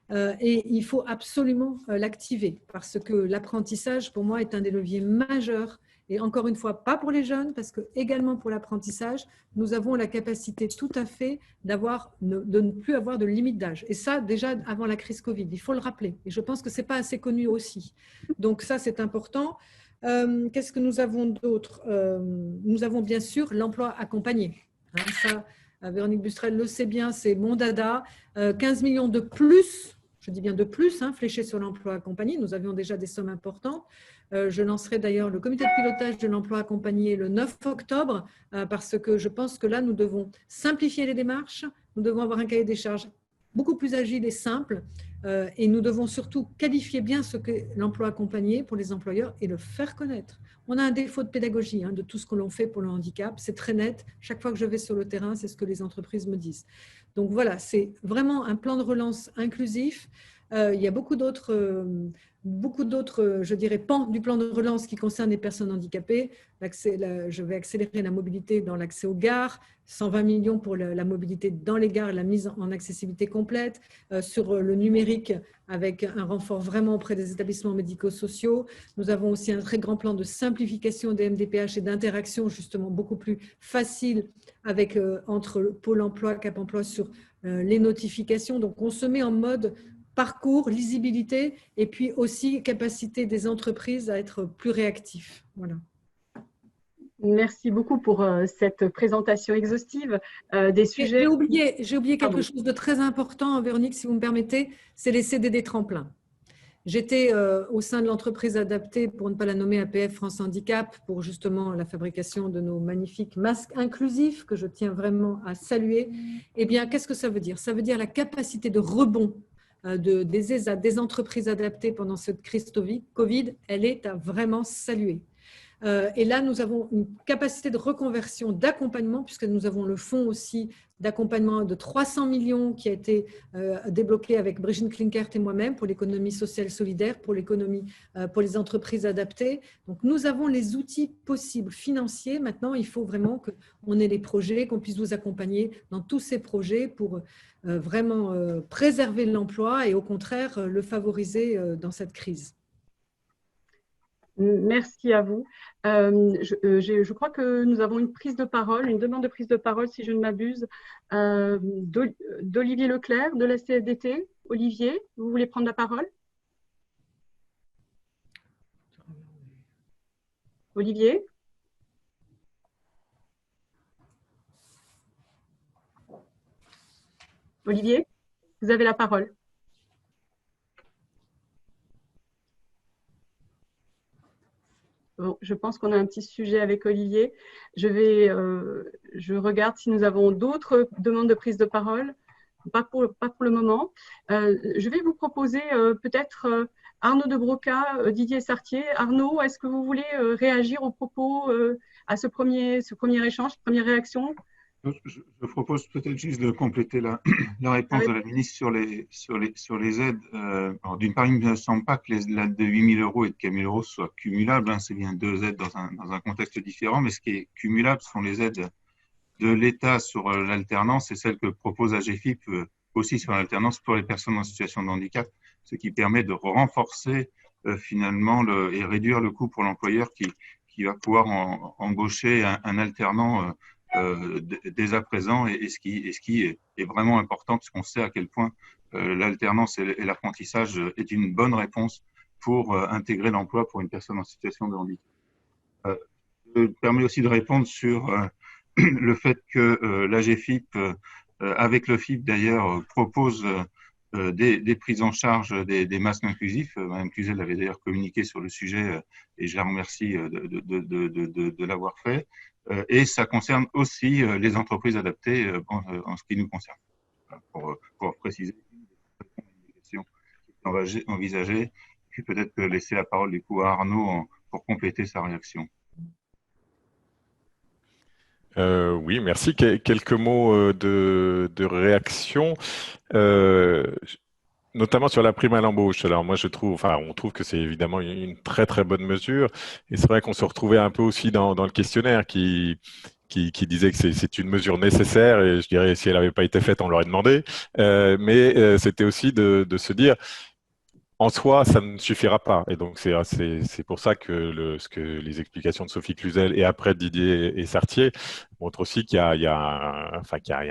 et il faut absolument l'activer parce que l'apprentissage, pour moi, est un des leviers majeurs. Et encore une fois, pas pour les jeunes, parce que également pour l'apprentissage, nous avons la capacité tout à fait de ne plus avoir de limite d'âge. Et ça, déjà avant la crise Covid, il faut le rappeler. Et je pense que ce n'est pas assez connu aussi. Donc ça, c'est important. Qu'est-ce que nous avons d'autre? Nous avons bien sûr l'emploi accompagné. Ça, Véronique Bustrel le sait bien, c'est mon dada. 15 millions de plus je dis bien de plus, fléchés sur l'emploi accompagné. Nous avions déjà des sommes importantes. Je lancerai d'ailleurs le comité de pilotage de l'emploi accompagné le 9 octobre, parce que je pense que là, nous devons simplifier les démarches, nous devons avoir un cahier des charges beaucoup plus agile et simple, et nous devons surtout qualifier bien ce qu'est l'emploi accompagné pour les employeurs et le faire connaître. On a un défaut de pédagogie de tout ce que l'on fait pour le handicap, c'est très net. Chaque fois que je vais sur le terrain, c'est ce que les entreprises me disent. Donc voilà, c'est vraiment un plan de relance inclusif. Il y a beaucoup d'autres, je dirais, pans du plan de relance qui concernent les personnes handicapées. Je vais accélérer la mobilité dans l'accès aux gares, 120 millions pour la mobilité dans les gares, la mise en accessibilité complète, sur le numérique avec un renfort vraiment auprès des établissements médico-sociaux. Nous avons aussi un très grand plan de simplification des MDPH et d'interaction justement beaucoup plus facile avec, entre Pôle emploi, Cap emploi sur les notifications. Donc, on se met en mode parcours, lisibilité et puis aussi capacité des entreprises à être plus réactifs. Voilà. Merci beaucoup pour cette présentation exhaustive des sujets. J'ai oublié quelque chose de très important, Véronique, si vous me permettez, c'est les CDD tremplin. J'étais au sein de l'entreprise adaptée, pour ne pas la nommer APF France Handicap, pour justement la fabrication de nos magnifiques masques inclusifs que je tiens vraiment à saluer. Eh bien, qu'est-ce que ça veut dire? Ça veut dire la capacité de rebond des ESAT, des entreprises adaptées pendant cette crise Covid, elle est à vraiment saluer. Et là, nous avons une capacité de reconversion, d'accompagnement, puisque nous avons le fonds aussi d'accompagnement de 300 millions qui a été débloqué avec Brigitte Klinkert et moi-même pour l'économie sociale solidaire, pour les entreprises adaptées. Donc, nous avons les outils possibles financiers. Maintenant, il faut vraiment qu'on ait les projets, qu'on puisse vous accompagner dans tous ces projets pour vraiment préserver l'emploi et au contraire le favoriser dans cette crise. Merci à vous. Je crois que nous avons une prise de parole, une demande de prise de parole, si je ne m'abuse, d'Olivier Leclerc de la CFDT. Olivier, vous voulez prendre la parole? Olivier? Olivier, vous avez la parole. Bon, je pense qu'on a un petit sujet avec Olivier. Je regarde si nous avons d'autres demandes de prise de parole. Pas pour le moment. Je vais vous proposer peut-être Arnaud de Broca, Didier Sartier. Arnaud, est-ce que vous voulez réagir aux propos à ce premier échange, première réaction? Je propose peut-être juste de compléter la réponse de la ministre sur les aides. D'une part, il ne me semble pas que l'aide de 8 000 € et de 4 000 € soient cumulables. C'est bien deux aides dans un contexte différent, mais ce qui est cumulable sont les aides de l'État sur l'alternance et celles que propose AGEFIP aussi sur l'alternance pour les personnes en situation de handicap, ce qui permet de renforcer finalement et réduire le coût pour l'employeur qui va pouvoir embaucher un alternant dès à présent, et ce qui est vraiment important, puisqu'on sait à quel point l'alternance et l'apprentissage est une bonne réponse pour intégrer l'emploi pour une personne en situation de handicap. Je me permets aussi de répondre sur le fait que l'AGEFIP, avec le FIP d'ailleurs, propose des prises en charge des masques inclusifs. Mme Cluzel avait d'ailleurs communiqué sur le sujet et je la remercie de l'avoir fait. Et ça concerne aussi les entreprises adaptées en ce qui nous concerne. Pour préciser les questions qui sont envisagées, puis peut-être laisser la parole du coup à Arnaud pour compléter sa réaction. Oui, merci. Quelques mots de réaction. Notamment sur la prime à l'embauche. Alors moi, on trouve que c'est évidemment une très très bonne mesure. Et c'est vrai qu'on se retrouvait un peu aussi dans le questionnaire qui disait que c'est une mesure nécessaire. Et je dirais, si elle n'avait pas été faite, on l'aurait demandé. Mais c'était aussi de se dire, en soi, ça ne suffira pas. Et donc, c'est pour ça que les explications de Sophie Cluzel et après Didier et Sartier montrent aussi qu'il y a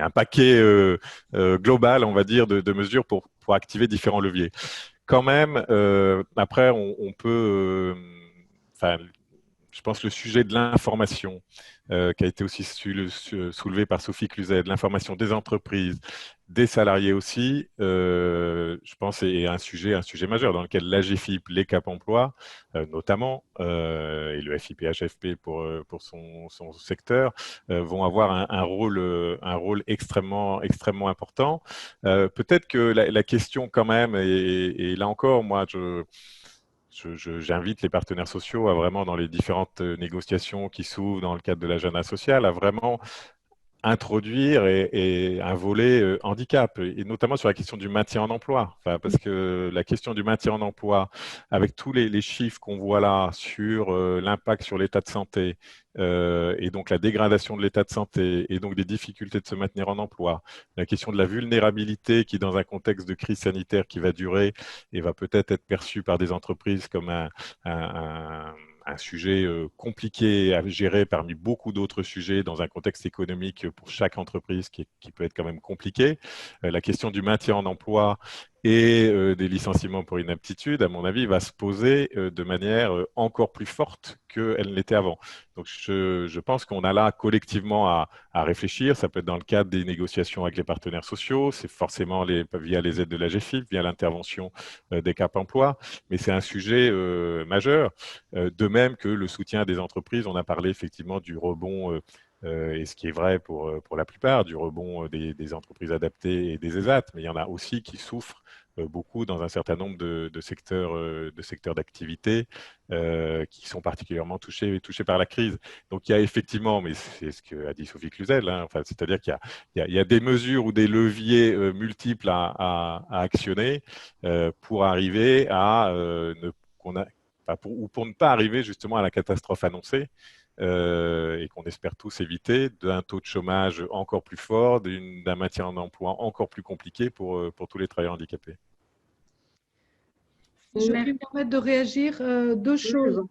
un paquet global, on va dire, de mesures pour activer différents leviers. Quand même, après, on peut… je pense, le sujet de l'information, qui a été aussi soulevé par Sophie Cluzet, de l'information des entreprises, des salariés aussi, je pense, est un sujet majeur dans lequel l'AGFIP, les Cap Emploi, notamment, et le FIPHFP pour son secteur, vont avoir un rôle extrêmement important. Peut-être que la question quand même, et là encore, moi, j'invite les partenaires sociaux à vraiment, dans les différentes négociations qui s'ouvrent dans le cadre de l'agenda social, à vraiment introduire et un volet handicap, et notamment sur la question du maintien en emploi. Enfin, parce que la question du maintien en emploi, avec tous les chiffres qu'on voit là sur l'impact sur l'état de santé, et donc la dégradation de l'état de santé, et donc des difficultés de se maintenir en emploi, la question de la vulnérabilité qui, dans un contexte de crise sanitaire qui va durer et va peut-être être perçue par des entreprises comme un sujet compliqué à gérer parmi beaucoup d'autres sujets dans un contexte économique pour chaque entreprise qui peut être quand même compliqué. La question du maintien en emploi et des licenciements pour inaptitude, à mon avis, va se poser de manière encore plus forte qu'elle ne l'était avant. Donc, je pense qu'on a là collectivement à réfléchir. Ça peut être dans le cadre des négociations avec les partenaires sociaux, c'est forcément via les aides de l'AGFIP, via l'intervention des Cap Emploi, mais c'est un sujet majeur. De même que le soutien des entreprises, on a parlé effectivement du rebond, et ce qui est vrai pour la plupart, du rebond des entreprises adaptées et des ESAT, mais il y en a aussi qui souffrent beaucoup dans un certain nombre de secteurs d'activité qui sont particulièrement touchés par la crise. Donc il y a effectivement, mais c'est ce qu'a dit Sophie Cluzel, hein, enfin, c'est-à-dire qu'il y a des mesures ou des leviers multiples à actionner pour arriver à pour ne pas arriver justement à la catastrophe annoncée, et qu'on espère tous éviter, d'un taux de chômage encore plus fort, d'un maintien en emploi encore plus compliqué pour tous les travailleurs handicapés. Je vais me permettre de réagir. Deux choses.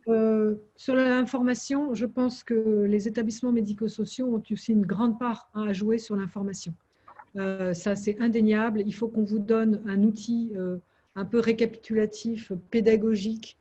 Sur l'information, je pense que les établissements médico-sociaux ont aussi une grande part à jouer sur l'information. Ça, c'est indéniable. Il faut qu'on vous donne un outil un peu récapitulatif, pédagogique,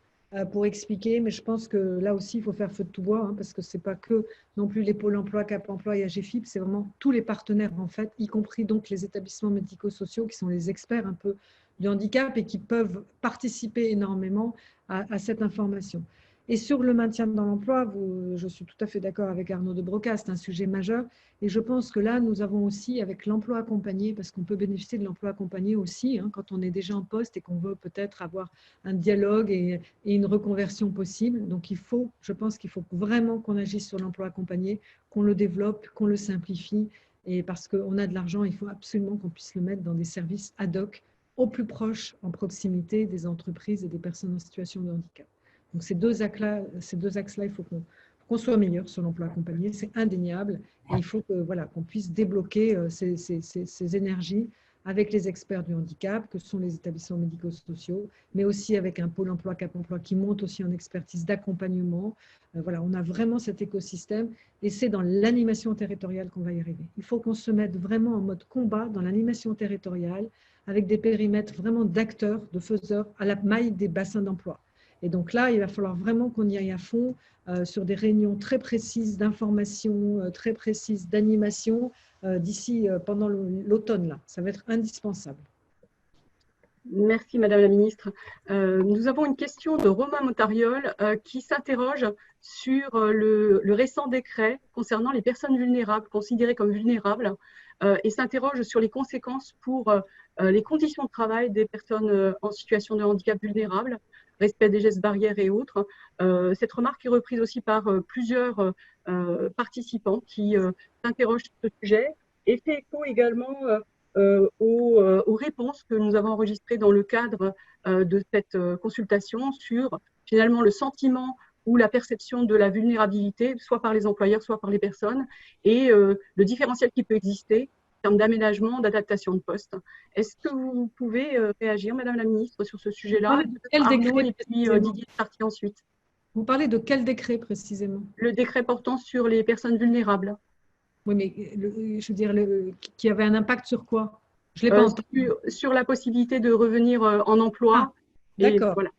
pour expliquer, mais je pense que là aussi, il faut faire feu de tout bois, hein, parce que ce n'est pas que non plus les pôles emploi, Cap Emploi et AGFIP, c'est vraiment tous les partenaires, en fait, y compris donc les établissements médico-sociaux qui sont les experts un peu du handicap et qui peuvent participer énormément à cette information. Et sur le maintien dans l'emploi, je suis tout à fait d'accord avec Arnaud de Broca, c'est un sujet majeur. Et je pense que là, nous avons aussi, avec l'emploi accompagné, parce qu'on peut bénéficier de l'emploi accompagné aussi, hein, quand on est déjà en poste et qu'on veut peut-être avoir un dialogue et une reconversion possible. Donc, je pense qu'il faut vraiment qu'on agisse sur l'emploi accompagné, qu'on le développe, qu'on le simplifie. Et parce qu'on a de l'argent, il faut absolument qu'on puisse le mettre dans des services ad hoc, au plus proche, en proximité des entreprises et des personnes en situation de handicap. Donc, ces deux axes-là, il faut qu'on soit meilleur sur l'emploi accompagné, c'est indéniable. Et il faut qu'on puisse débloquer ces énergies avec les experts du handicap, que sont les établissements médico-sociaux, mais aussi avec un pôle emploi Cap Emploi qui monte aussi en expertise d'accompagnement. On a vraiment cet écosystème et c'est dans l'animation territoriale qu'on va y arriver. Il faut qu'on se mette vraiment en mode combat dans l'animation territoriale avec des périmètres vraiment d'acteurs, de faiseurs à la maille des bassins d'emploi. Et donc là, il va falloir vraiment qu'on y aille à fond sur des réunions très précises d'information, très précises d'animation d'ici pendant l'automne. Là, ça va être indispensable. Merci Madame la Ministre. Nous avons une question de Romain Montariol qui s'interroge sur le récent décret concernant les personnes vulnérables, considérées comme vulnérables, et s'interroge sur les conséquences pour les conditions de travail des personnes en situation de handicap vulnérables, respect des gestes barrières et autres. Cette remarque est reprise aussi par plusieurs participants qui s'interrogent sur ce sujet et fait écho également aux réponses que nous avons enregistrées dans le cadre de cette consultation sur finalement le sentiment ou la perception de la vulnérabilité, soit par les employeurs, soit par les personnes, et le différentiel qui peut exister en termes d'aménagement, d'adaptation de poste. Est-ce que vous pouvez réagir, Madame la Ministre, sur ce sujet-là? Quel décret, et puis Didier Sarti ensuite. Vous parlez de quel décret précisément? Le décret portant sur les personnes vulnérables. Oui, mais je veux dire, qui avait un impact sur quoi? Je l'ai pas entendu. Sur la possibilité de revenir en emploi. D'accord. Voilà.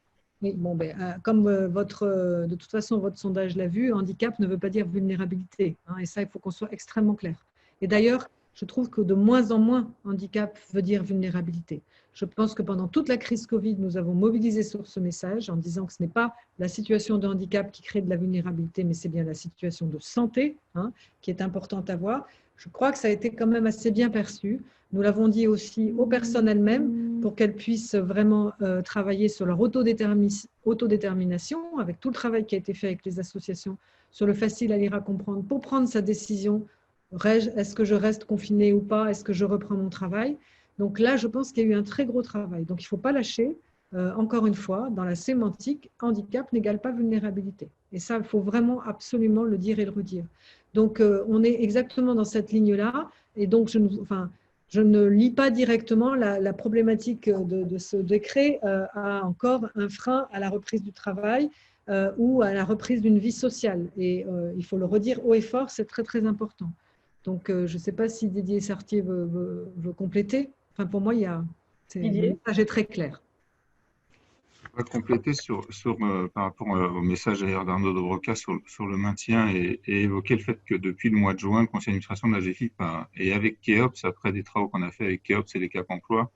Oui, bon, comme de toute façon, votre sondage l'a vu, handicap ne veut pas dire vulnérabilité. Hein, et ça, il faut qu'on soit extrêmement clair. Et d'ailleurs, je trouve que de moins en moins, handicap veut dire vulnérabilité. Je pense que pendant toute la crise Covid, nous avons mobilisé sur ce message en disant que ce n'est pas la situation de handicap qui crée de la vulnérabilité, mais c'est bien la situation de santé, hein, qui est importante à voir. Je crois que ça a été quand même assez bien perçu. Nous l'avons dit aussi aux personnes elles-mêmes pour qu'elles puissent vraiment travailler sur leur autodétermination, avec tout le travail qui a été fait avec les associations sur le facile à lire, à comprendre, pour prendre sa décision. Est-ce que je reste confinée ou pas? Est-ce que je reprends mon travail? Donc là, je pense qu'il y a eu un très gros travail. Donc il ne faut pas lâcher. Encore une fois, dans la sémantique, handicap n'égale pas vulnérabilité. Et ça, il faut vraiment absolument le dire et le redire. Donc on est exactement dans cette ligne-là. Et donc, je ne lis pas directement la problématique de ce décret à encore un frein à la reprise du travail ou à la reprise d'une vie sociale. Et il faut le redire haut et fort, c'est très, très important. Donc, je ne sais pas si Didier Sartier veut compléter. Enfin, pour moi, le message est très clair. Je vais compléter par rapport au message d'Arnaud de Broca sur le maintien et évoquer le fait que depuis le mois de juin, le conseil d'administration de la GFIP et avec KEOPS, après des travaux qu'on a fait avec KEOPS et les Cap Emploi,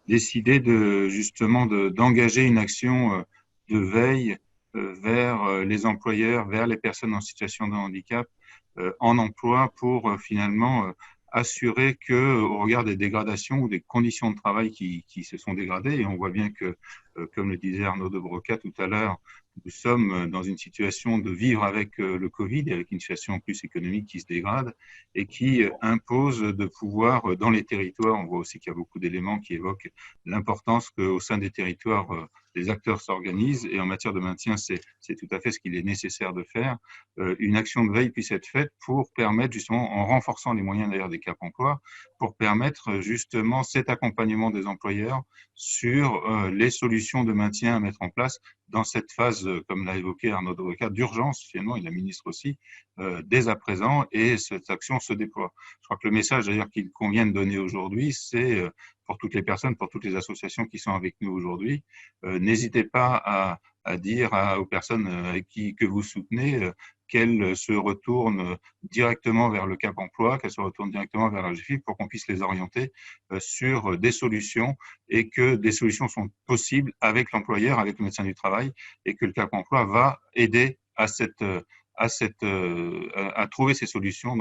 décidé justement d'engager une action de veille vers les employeurs, vers les personnes en situation de handicap en emploi pour finalement assurer que, au regard des dégradations ou des conditions de travail qui se sont dégradées, et on voit bien que, comme le disait Arnaud de Broca tout à l'heure, nous sommes dans une situation de vivre avec le Covid et avec une situation en plus économique qui se dégrade et qui impose de pouvoir, dans les territoires, on voit aussi qu'il y a beaucoup d'éléments qui évoquent l'importance qu'au sein des territoires, les acteurs s'organisent et en matière de maintien, c'est tout à fait ce qu'il est nécessaire de faire. Une action de veille puisse être faite pour permettre justement, en renforçant les moyens d'ailleurs des Cap Emploi, pour permettre justement cet accompagnement des employeurs sur les solutions de maintien à mettre en place dans cette phase, comme l'a évoqué Arnaud de Broca, d'urgence finalement, et la ministre aussi, dès à présent, et cette action se déploie. Je crois que le message d'ailleurs qu'il convient de donner aujourd'hui, c'est pour toutes les personnes, pour toutes les associations qui sont avec nous aujourd'hui, n'hésitez pas à dire aux personnes que vous soutenez qu'elles se retournent directement vers le Cap Emploi, qu'elles se retournent directement vers la GFIP pour qu'on puisse les orienter sur des solutions et que des solutions sont possibles avec l'employeur, avec le médecin du travail et que le Cap Emploi va aider à trouver ces solutions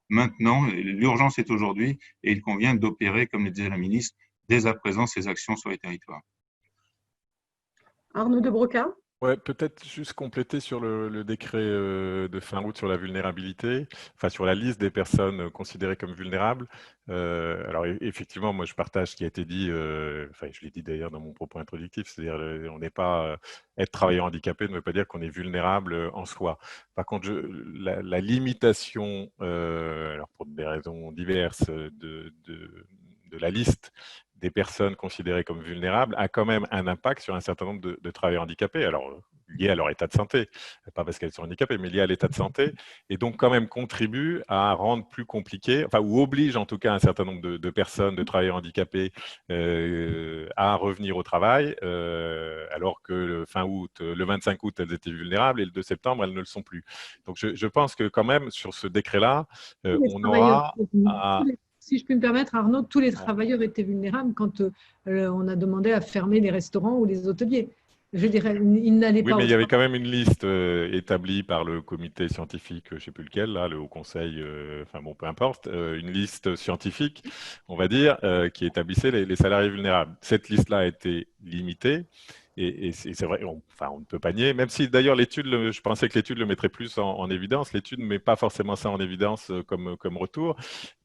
maintenant. L'urgence est aujourd'hui et il convient d'opérer, comme le disait la ministre, dès à présent ces actions sur les territoires. Arnaud de Broca. Ouais, peut-être juste compléter sur le décret de fin août sur la vulnérabilité, enfin sur la liste des personnes considérées comme vulnérables. Alors effectivement, moi je partage ce qui a été dit, enfin je l'ai dit d'ailleurs dans mon propos introductif, c'est-à-dire on n'est pas être travailleur handicapé ne veut pas dire qu'on est vulnérable en soi. Par contre, la limitation, alors pour des raisons diverses de la liste des personnes considérées comme vulnérables a quand même un impact sur un certain nombre de travailleurs handicapés, alors liés à leur état de santé, pas parce qu'elles sont handicapées, mais liés à l'état de santé, et donc quand même contribue à rendre plus compliqué, enfin, ou oblige en tout cas un certain nombre de personnes, de travailleurs handicapés à revenir au travail, alors que le 25 août, elles étaient vulnérables et le 2 septembre, elles ne le sont plus. Donc je pense que quand même, sur ce décret-là, on aura à… Si je puis me permettre, Arnaud, tous les travailleurs étaient vulnérables quand on a demandé à fermer les restaurants ou les hôteliers. Je dirais, ils n'allaient pas. Oui, mais il y avait quand même une liste établie par le comité scientifique, je ne sais plus lequel, là, le Haut Conseil, enfin bon, peu importe, une liste scientifique, on va dire, qui établissait les salariés vulnérables. Cette liste-là a été limitée. Et c'est vrai, on ne peut pas nier, même si d'ailleurs l'étude, je pensais que l'étude le mettrait plus en évidence. L'étude ne met pas forcément ça en évidence comme retour,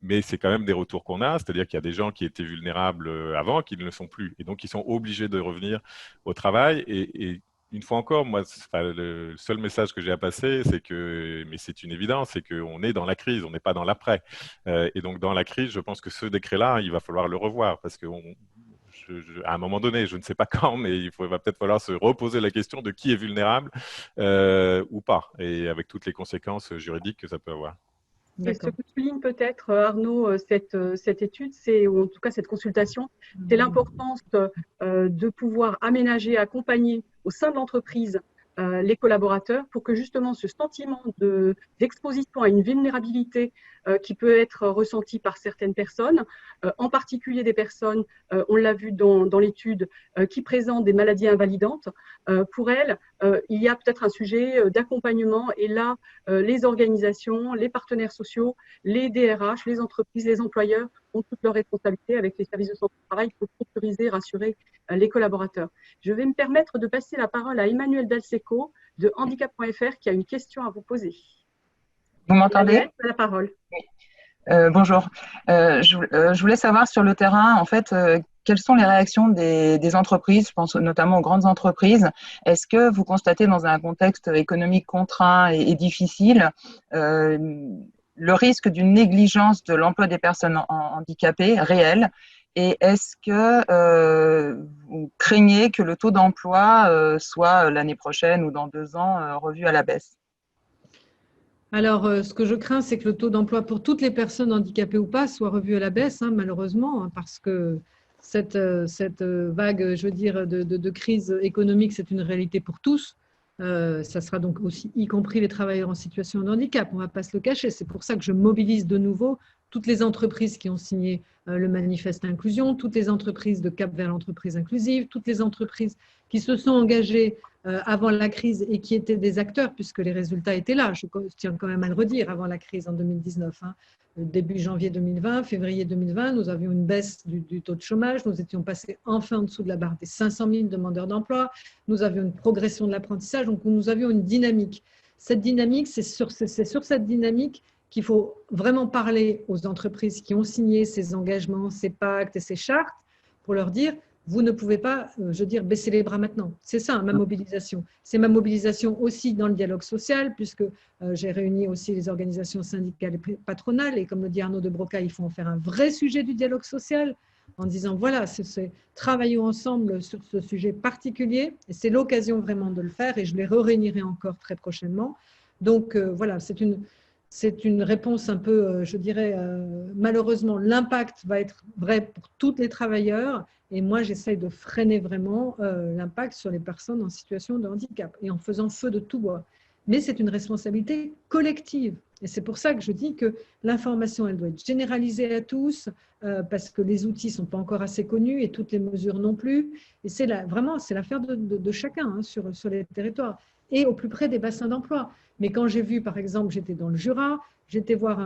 mais c'est quand même des retours qu'on a, c'est-à-dire qu'il y a des gens qui étaient vulnérables avant, qui ne le sont plus, et donc ils sont obligés de revenir au travail. Et une fois encore, moi, le seul message que j'ai à passer, c'est que, mais c'est une évidence, c'est qu'on est dans la crise, on n'est pas dans l'après. Et donc dans la crise, je pense que ce décret-là, il va falloir le revoir, parce que à un moment donné, je ne sais pas quand, mais va peut-être falloir se reposer la question de qui est vulnérable ou pas, et avec toutes les conséquences juridiques que ça peut avoir. Et ce que souligne peut-être Arnaud, cette étude, ou en tout cas cette consultation, c'est l'importance de pouvoir aménager, accompagner au sein de l'entreprise les collaborateurs pour que justement ce sentiment d'exposition à une vulnérabilité qui peut être ressentie par certaines personnes, en particulier des personnes, on l'a vu dans l'étude, qui présentent des maladies invalidantes, pour elles, il y a peut-être un sujet d'accompagnement et là, les organisations, les partenaires sociaux, les DRH, les entreprises, les employeurs ont toutes leurs responsabilités avec les services de santé au travail pour sécuriser et rassurer les collaborateurs. Je vais me permettre de passer la parole à Emmanuel Dalseco de handicap.fr qui a une question à vous poser. Vous m'entendez? Emmanuel, la parole. Oui. Bonjour. Je voulais savoir sur le terrain, en fait, quelles sont les réactions des entreprises, je pense notamment aux grandes entreprises. Est-ce que vous constatez dans un contexte économique contraint et difficile le risque d'une négligence de l'emploi des personnes handicapées réel? Et est-ce que vous craignez que le taux d'emploi soit l'année prochaine ou dans 2 ans revu à la baisse? Alors, ce que je crains, c'est que le taux d'emploi pour toutes les personnes handicapées ou pas soit revu à la baisse, malheureusement, parce que cette vague, je veux dire, de crise économique, c'est une réalité pour tous. Ça sera donc aussi, y compris les travailleurs en situation de handicap, on ne va pas se le cacher. C'est pour ça que je mobilise de nouveau toutes les entreprises qui ont signé le manifeste inclusion, toutes les entreprises de Cap vers l'entreprise inclusive, toutes les entreprises qui se sont engagées avant la crise et qui étaient des acteurs, puisque les résultats étaient là, je tiens quand même à le redire, avant la crise en 2019. Début janvier 2020, février 2020, nous avions une baisse du taux de chômage, nous étions passés enfin en dessous de la barre des 500 000 demandeurs d'emploi, nous avions une progression de l'apprentissage, donc nous avions une dynamique. Cette dynamique, c'est sur cette dynamique qu'il faut vraiment parler aux entreprises qui ont signé ces engagements, ces pactes et ces chartes pour leur dire vous ne pouvez pas, je veux dire, baisser les bras maintenant. C'est ça, ma mobilisation. C'est ma mobilisation aussi dans le dialogue social, puisque j'ai réuni aussi les organisations syndicales et patronales, et comme le dit Arnaud de Broca, il faut en faire un vrai sujet du dialogue social, en disant, voilà, travaillons ensemble sur ce sujet particulier, et c'est l'occasion vraiment de le faire, et je les réunirai encore très prochainement. Donc, voilà, c'est une réponse un peu, je dirais, malheureusement, l'impact va être vrai pour tous les travailleurs. Et moi, j'essaye de freiner vraiment l'impact sur les personnes en situation de handicap et en faisant feu de tout bois. Mais c'est une responsabilité collective. Et c'est pour ça que je dis que l'information, elle doit être généralisée à tous parce que les outils ne sont pas encore assez connus et toutes les mesures non plus. Et c'est vraiment, c'est l'affaire de chacun sur les territoires et au plus près des bassins d'emploi. Mais quand j'ai vu, par exemple, j'étais dans le Jura, j'étais voir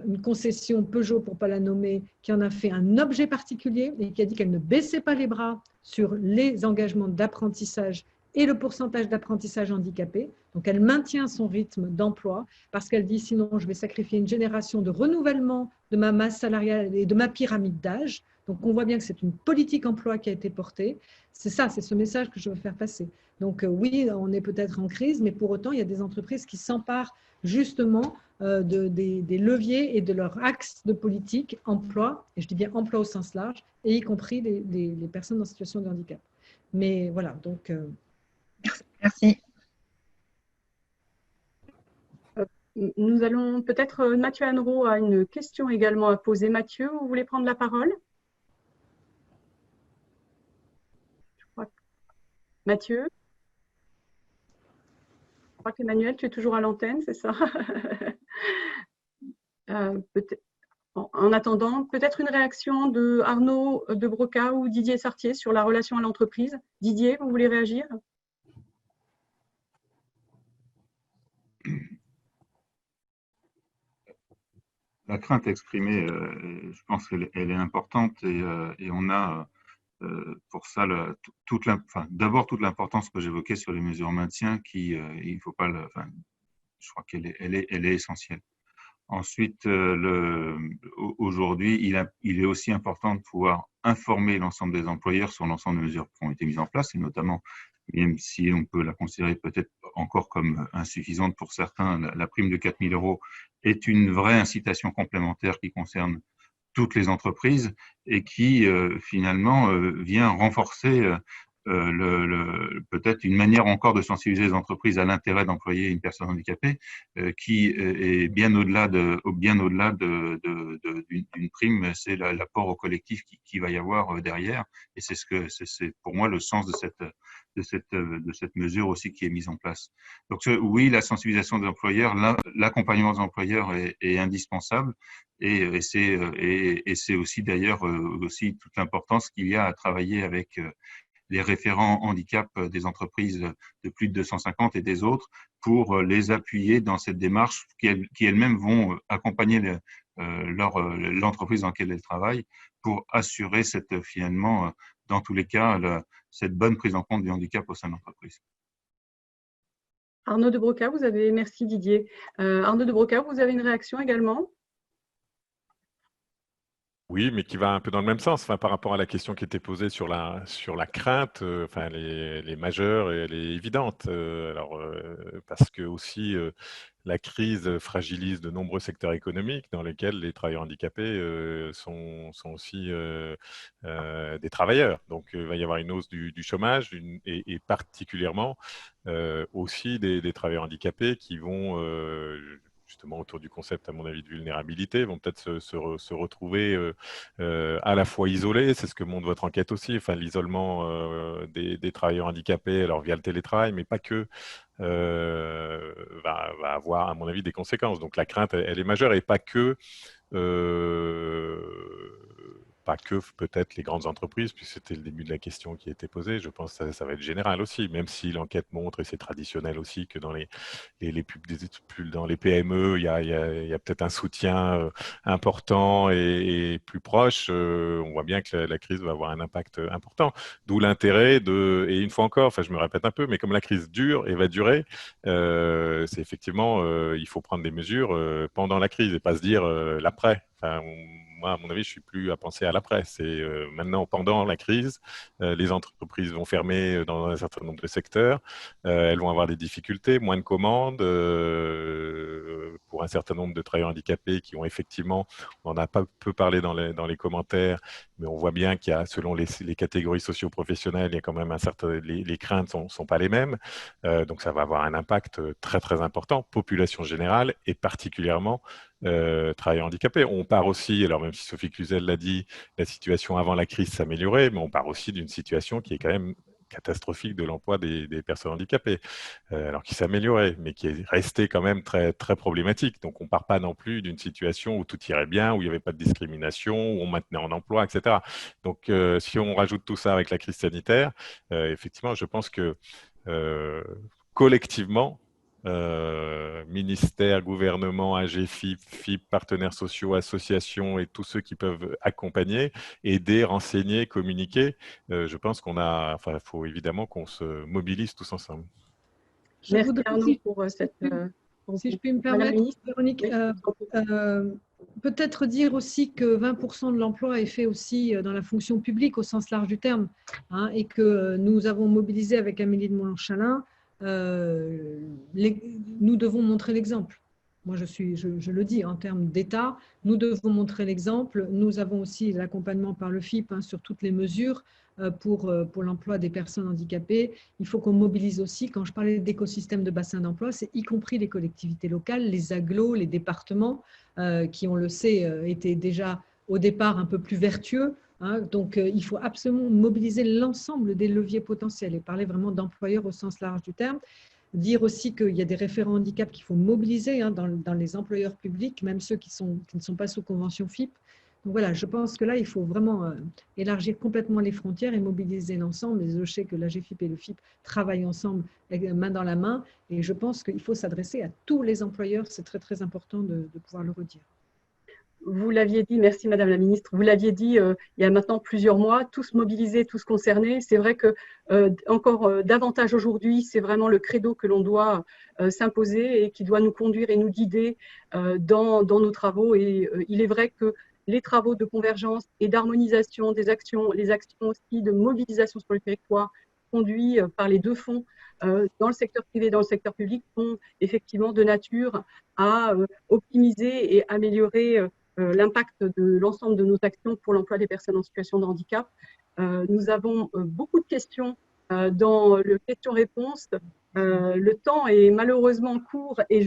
une concession Peugeot, pour ne pas la nommer, qui en a fait un objet particulier et qui a dit qu'elle ne baissait pas les bras sur les engagements d'apprentissage et le pourcentage d'apprentissage handicapé. Donc, elle maintient son rythme d'emploi parce qu'elle dit sinon, je vais sacrifier une génération de renouvellement de ma masse salariale et de ma pyramide d'âge. Donc, on voit bien que c'est une politique emploi qui a été portée. C'est ça, c'est ce message que je veux faire passer. Donc, oui, on est peut-être en crise, mais pour autant, il y a des entreprises qui s'emparent justement des leviers et de leur axe de politique emploi, et je dis bien emploi au sens large, et y compris les personnes en situation de handicap. Mais voilà, donc… Merci. Nous allons peut-être, Mathieu Annereau a une question également à poser. Mathieu, vous voulez prendre la parole? Mathieu? Je crois qu'Emmanuel, tu es toujours à l'antenne, c'est ça? En attendant, peut-être une réaction de Arnaud de Broca ou Didier Sartier sur la relation à l'entreprise. Didier, vous voulez réagir? La crainte exprimée, je pense qu'elle est importante et on a pour ça d'abord toute l'importance que j'évoquais sur les mesures maintien qui il faut pas je crois qu'elle est essentielle. Ensuite, aujourd'hui, il est aussi important de pouvoir informer l'ensemble des employeurs sur l'ensemble des mesures qui ont été mises en place, et notamment, même si on peut la considérer peut-être encore comme insuffisante pour certains, la prime de 4 000 € est une vraie incitation complémentaire qui concerne toutes les entreprises et qui finalement vient renforcer peut-être une manière encore de sensibiliser les entreprises à l'intérêt d'employer une personne handicapée qui est bien au-delà d'une prime, c'est l'apport au collectif qui va y avoir derrière. Et c'est pour moi le sens de cette mesure aussi qui est mise en place. Donc oui, la sensibilisation des employeurs, l'accompagnement des employeurs est indispensable. Et c'est aussi d'ailleurs aussi toute l'importance qu'il y a à travailler avec les référents handicap des entreprises de plus de 250 et des autres pour les appuyer dans cette démarche qui elles-mêmes vont accompagner l'entreprise dans laquelle elles travaillent pour assurer finalement, dans tous les cas, cette bonne prise en compte du handicap au sein de l'entreprise. Arnaud de Broca, merci Didier. Arnaud de Broca, vous avez une réaction également? Oui, mais qui va un peu dans le même sens, par rapport à la question qui était posée sur la crainte, elle est majeure et elle est évidente. Parce que aussi la crise fragilise de nombreux secteurs économiques dans lesquels les travailleurs handicapés sont aussi des travailleurs. Donc il va y avoir une hausse du chômage et particulièrement aussi des travailleurs handicapés qui vont justement autour du concept, à mon avis, de vulnérabilité, vont peut-être se retrouver à la fois isolés, c'est ce que montre votre enquête aussi, l'isolement des travailleurs handicapés, alors via le télétravail, mais pas que, va avoir, à mon avis, des conséquences. Donc la crainte, elle est majeure et pas que peut-être les grandes entreprises, puisque c'était le début de la question qui a été posée. Je pense que ça va être général aussi, même si l'enquête montre, et c'est traditionnel aussi, que dans dans les PME, il y a peut-être un soutien important et plus proche. On voit bien que la crise va avoir un impact important. D'où l'intérêt et une fois encore, je me répète un peu, mais comme la crise dure et va durer, c'est effectivement, il faut prendre des mesures pendant la crise et pas se dire l'après. Moi, à mon avis, je suis plus à penser à l'après. C'est maintenant, pendant la crise, les entreprises vont fermer dans un certain nombre de secteurs. Elles vont avoir des difficultés, moins de commandes pour un certain nombre de travailleurs handicapés qui ont effectivement, on en a pas peu parlé dans les commentaires, mais on voit bien qu'il y a, selon les catégories socio-professionnelles, il y a quand même les craintes sont pas les mêmes. Donc, ça va avoir un impact très, très important, population générale et particulièrement travailleurs handicapés. On part aussi, alors même si Sophie Cluzel l'a dit, la situation avant la crise s'améliorait, mais on part aussi d'une situation qui est quand même catastrophique de l'emploi des personnes handicapées, alors qui s'améliorait, mais qui est restée quand même très, très problématique. Donc on ne part pas non plus d'une situation où tout irait bien, où il n'y avait pas de discrimination, où on maintenait en emploi, etc. Donc si on rajoute tout ça avec la crise sanitaire, effectivement, je pense que collectivement, ministère, gouvernement, AGFIP, FIP, partenaires sociaux, associations et tous ceux qui peuvent accompagner, aider, renseigner, communiquer. Je pense il faut évidemment qu'on se mobilise tous ensemble. Merci Arnaud pour cette... Si je puis me permettre, Véronique, peut-être dire aussi que 20% de l'emploi est fait aussi dans la fonction publique au sens large du terme, et que nous avons mobilisé avec Amélie de Montchalin. Nous devons montrer l'exemple. Moi, je le dis, en termes d'État, nous devons montrer l'exemple. Nous avons aussi l'accompagnement par le FIP sur toutes les mesures pour l'emploi des personnes handicapées. Il faut qu'on mobilise aussi, quand je parlais d'écosystème de bassin d'emploi, c'est y compris les collectivités locales, les agglos, les départements, qui, on le sait, étaient déjà au départ un peu plus vertueux. Donc, il faut absolument mobiliser l'ensemble des leviers potentiels et parler vraiment d'employeurs au sens large du terme. Dire aussi qu'il y a des référents handicap qu'il faut mobiliser dans les employeurs publics, même ceux qui ne sont pas sous convention FIP. Donc voilà, je pense que là, il faut vraiment élargir complètement les frontières et mobiliser l'ensemble. Je sais que l'AGFIP et le FIP travaillent ensemble, main dans la main, et je pense qu'il faut s'adresser à tous les employeurs. C'est très, très important de pouvoir le redire. Vous l'aviez dit, merci Madame la Ministre, vous l'aviez dit il y a maintenant plusieurs mois, tous mobilisés, tous concernés. C'est vrai que encore davantage aujourd'hui, c'est vraiment le credo que l'on doit s'imposer et qui doit nous conduire et nous guider dans nos travaux. Et il est vrai que les travaux de convergence et d'harmonisation des actions, les actions aussi de mobilisation sur le territoire conduits par les deux fonds dans le secteur privé et dans le secteur public sont effectivement de nature à optimiser et améliorer l'impact de l'ensemble de nos actions pour l'emploi des personnes en situation de handicap. Nous avons beaucoup de questions dans le question-réponse, le temps est malheureusement court et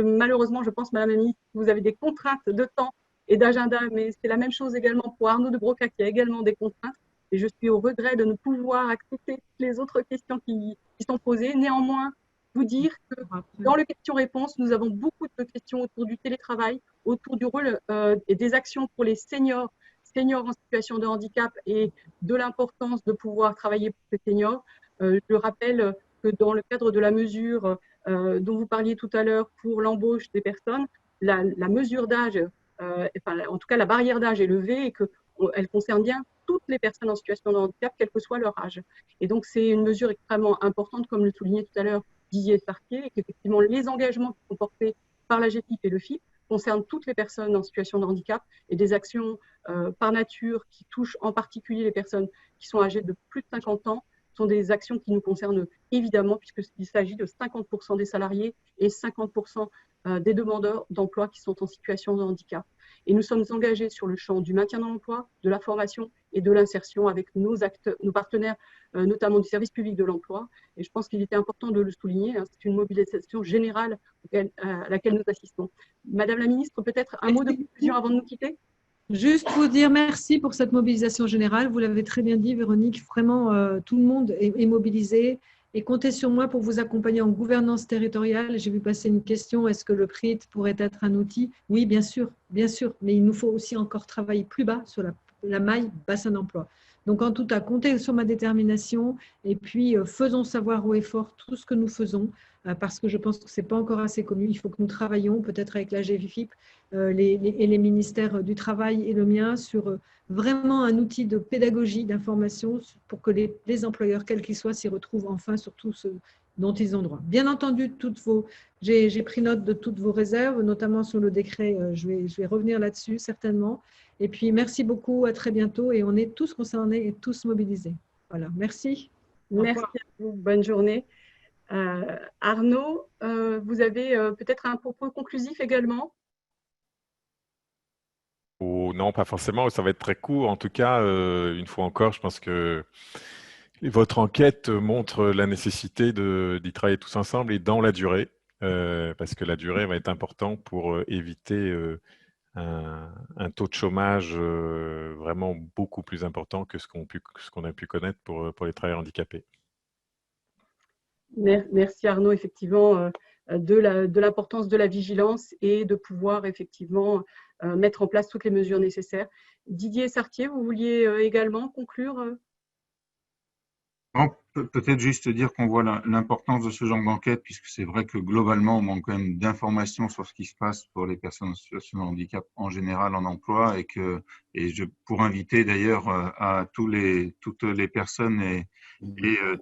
malheureusement, je pense, Madame la Ministre, que vous avez des contraintes de temps et d'agenda, mais c'est la même chose également pour Arnaud de Broca qui a également des contraintes. Et je suis au regret de ne pouvoir accepter les autres questions qui sont posées. Néanmoins, vous dire que dans le question-réponse, nous avons beaucoup de questions autour du télétravail, autour du rôle et des actions pour les seniors en situation de handicap et de l'importance de pouvoir travailler pour ces seniors. Je rappelle que dans le cadre de la mesure dont vous parliez tout à l'heure pour l'embauche des personnes, la mesure d'âge, en tout cas la barrière d'âge est levée et qu'elle concerne bien toutes les personnes en situation de handicap, quel que soit leur âge. Et donc, c'est une mesure extrêmement importante, comme le soulignait tout à l'heure Didier Sartier, et qu'effectivement, les engagements qui sont portés par la GEFIP et le FIP concernent toutes les personnes en situation de handicap et des actions par nature qui touchent en particulier les personnes qui sont âgées de plus de 50 ans sont des actions qui nous concernent évidemment, puisqu'il s'agit de 50% des salariés et 50% des demandeurs d'emploi qui sont en situation de handicap. Et nous sommes engagés sur le champ du maintien dans l'emploi, de la formation et de l'insertion avec nos partenaires, notamment du service public de l'emploi. Et je pense qu'il était important de le souligner, c'est une mobilisation générale à laquelle nous assistons. Madame la Ministre, peut-être un mot de conclusion avant de nous quitter ? Juste vous dire merci pour cette mobilisation générale. Vous l'avez très bien dit, Véronique. Vraiment, tout le monde est mobilisé. Et comptez sur moi pour vous accompagner en gouvernance territoriale. J'ai vu passer une question, est-ce que le PRIT pourrait être un outil? Oui, bien sûr, mais il nous faut aussi encore travailler plus bas sur la maille bassin d'emploi. Donc, en tout cas, comptez sur ma détermination et puis faisons savoir haut et fort tout ce que nous faisons parce que je pense que ce n'est pas encore assez connu. Il faut que nous travaillions, peut-être avec la GEFIP et les ministères du Travail et le mien, sur vraiment un outil de pédagogie, d'information pour que les employeurs, quels qu'ils soient, s'y retrouvent enfin sur tout ce dont ils ont droit. Bien entendu, j'ai pris note de toutes vos réserves, notamment sur le décret. Je vais revenir là-dessus certainement. Et puis, merci beaucoup, à très bientôt. Et on est tous concernés et tous mobilisés. Voilà, merci. Merci à vous, bonne journée. Arnaud, vous avez peut-être un propos conclusif également ? Non, pas forcément, ça va être très court. En tout cas, une fois encore, je pense que votre enquête montre la nécessité d'y travailler tous ensemble et dans la durée, parce que la durée va être importante pour éviter un taux de chômage vraiment beaucoup plus important que ce qu'on a pu connaître pour les travailleurs handicapés. Merci Arnaud, effectivement, de l'importance de la vigilance et de pouvoir effectivement mettre en place toutes les mesures nécessaires. Didier Sartier, vous vouliez également conclure ? Peut-être juste dire qu'on voit l'importance de ce genre d'enquête, puisque c'est vrai que globalement, on manque quand même d'informations sur ce qui se passe pour les personnes en situation de handicap en général en emploi, pour inviter d'ailleurs à toutes les personnes et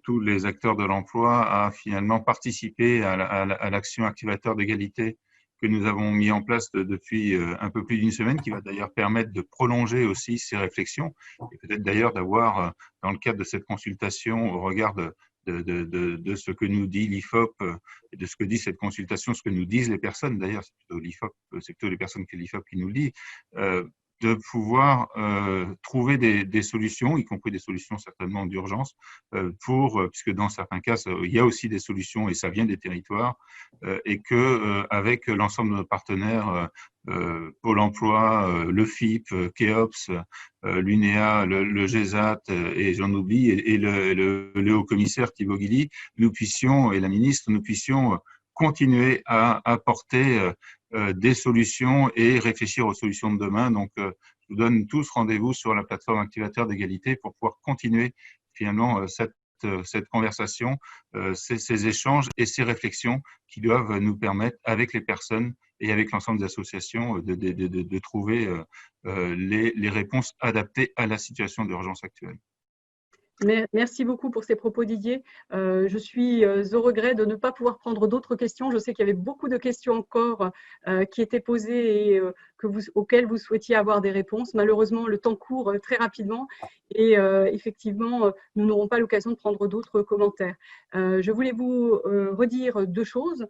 tous les acteurs de l'emploi à finalement participer à l'action activateur d'égalité que nous avons mis en place depuis un peu plus d'une semaine, qui va d'ailleurs permettre de prolonger aussi ces réflexions et peut-être d'ailleurs d'avoir, dans le cadre de cette consultation, au regard de ce que nous dit l'IFOP et de ce que dit cette consultation, ce que nous disent les personnes, d'ailleurs, c'est plutôt l'IFOP, c'est plutôt les personnes que l'IFOP qui nous le dit, de pouvoir trouver des solutions, y compris des solutions certainement d'urgence, puisque dans certains cas, il y a aussi des solutions et ça vient des territoires, et que avec l'ensemble de nos partenaires, Pôle emploi, le FIP, KEOPS, l'UNEA, le GESAT, et j'en oublie, et le haut-commissaire Thibaut Guilly, et la ministre, nous puissions continuer à apporter des solutions et réfléchir aux solutions de demain. Donc, je vous donne tous rendez-vous sur la plateforme activateur d'égalité pour pouvoir continuer finalement cette conversation, ces échanges et ces réflexions qui doivent nous permettre, avec les personnes et avec l'ensemble des associations, de trouver les réponses adaptées à la situation d'urgence actuelle. Merci beaucoup pour ces propos, Didier. Je suis au regret de ne pas pouvoir prendre d'autres questions. Je sais qu'il y avait beaucoup de questions encore qui étaient posées et auxquelles vous souhaitiez avoir des réponses. Malheureusement, le temps court très rapidement et effectivement, nous n'aurons pas l'occasion de prendre d'autres commentaires. Je voulais vous redire deux choses.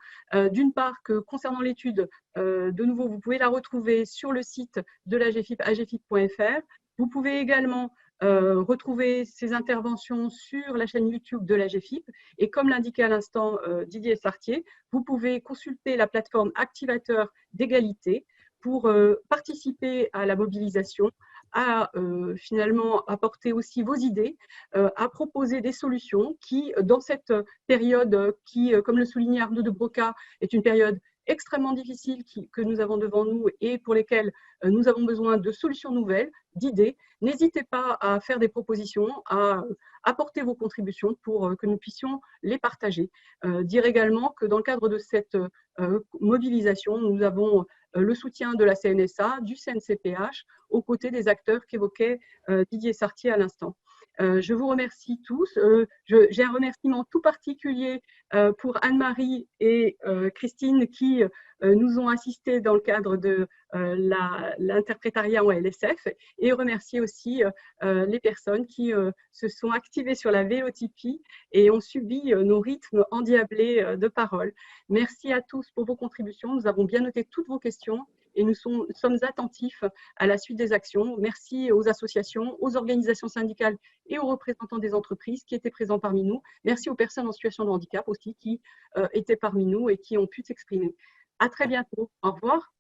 D'une part, que concernant l'étude, de nouveau, vous pouvez la retrouver sur le site de la GEFIP, agefip.fr. Vous pouvez également retrouver ces interventions sur la chaîne YouTube de la GFIP. Et comme l'indiquait à l'instant Didier Sartier, vous pouvez consulter la plateforme Activateur d'égalité pour participer à la mobilisation, à finalement apporter aussi vos idées, à proposer des solutions qui, dans cette période qui, comme le soulignait Arnaud de Broca, est une période extrêmement difficile que nous avons devant nous et pour lesquelles nous avons besoin de solutions nouvelles, d'idées. N'hésitez pas à faire des propositions, à apporter vos contributions pour que nous puissions les partager. Dire également que dans le cadre de cette mobilisation, nous avons le soutien de la CNSA, du CNCPH, aux côtés des acteurs qu'évoquait Didier Sartier à l'instant. Je vous remercie tous. J'ai un remerciement tout particulier pour Anne-Marie et Christine qui nous ont assistés dans le cadre de l'interprétariat en LSF et remercier aussi les personnes qui se sont activées sur la Vélotipie et ont subi nos rythmes endiablés de parole. Merci à tous pour vos contributions. Nous avons bien noté toutes vos questions et nous sommes attentifs à la suite des actions. Merci aux associations, aux organisations syndicales et aux représentants des entreprises qui étaient présents parmi nous. Merci aux personnes en situation de handicap aussi qui étaient parmi nous et qui ont pu s'exprimer. À très bientôt. Au revoir.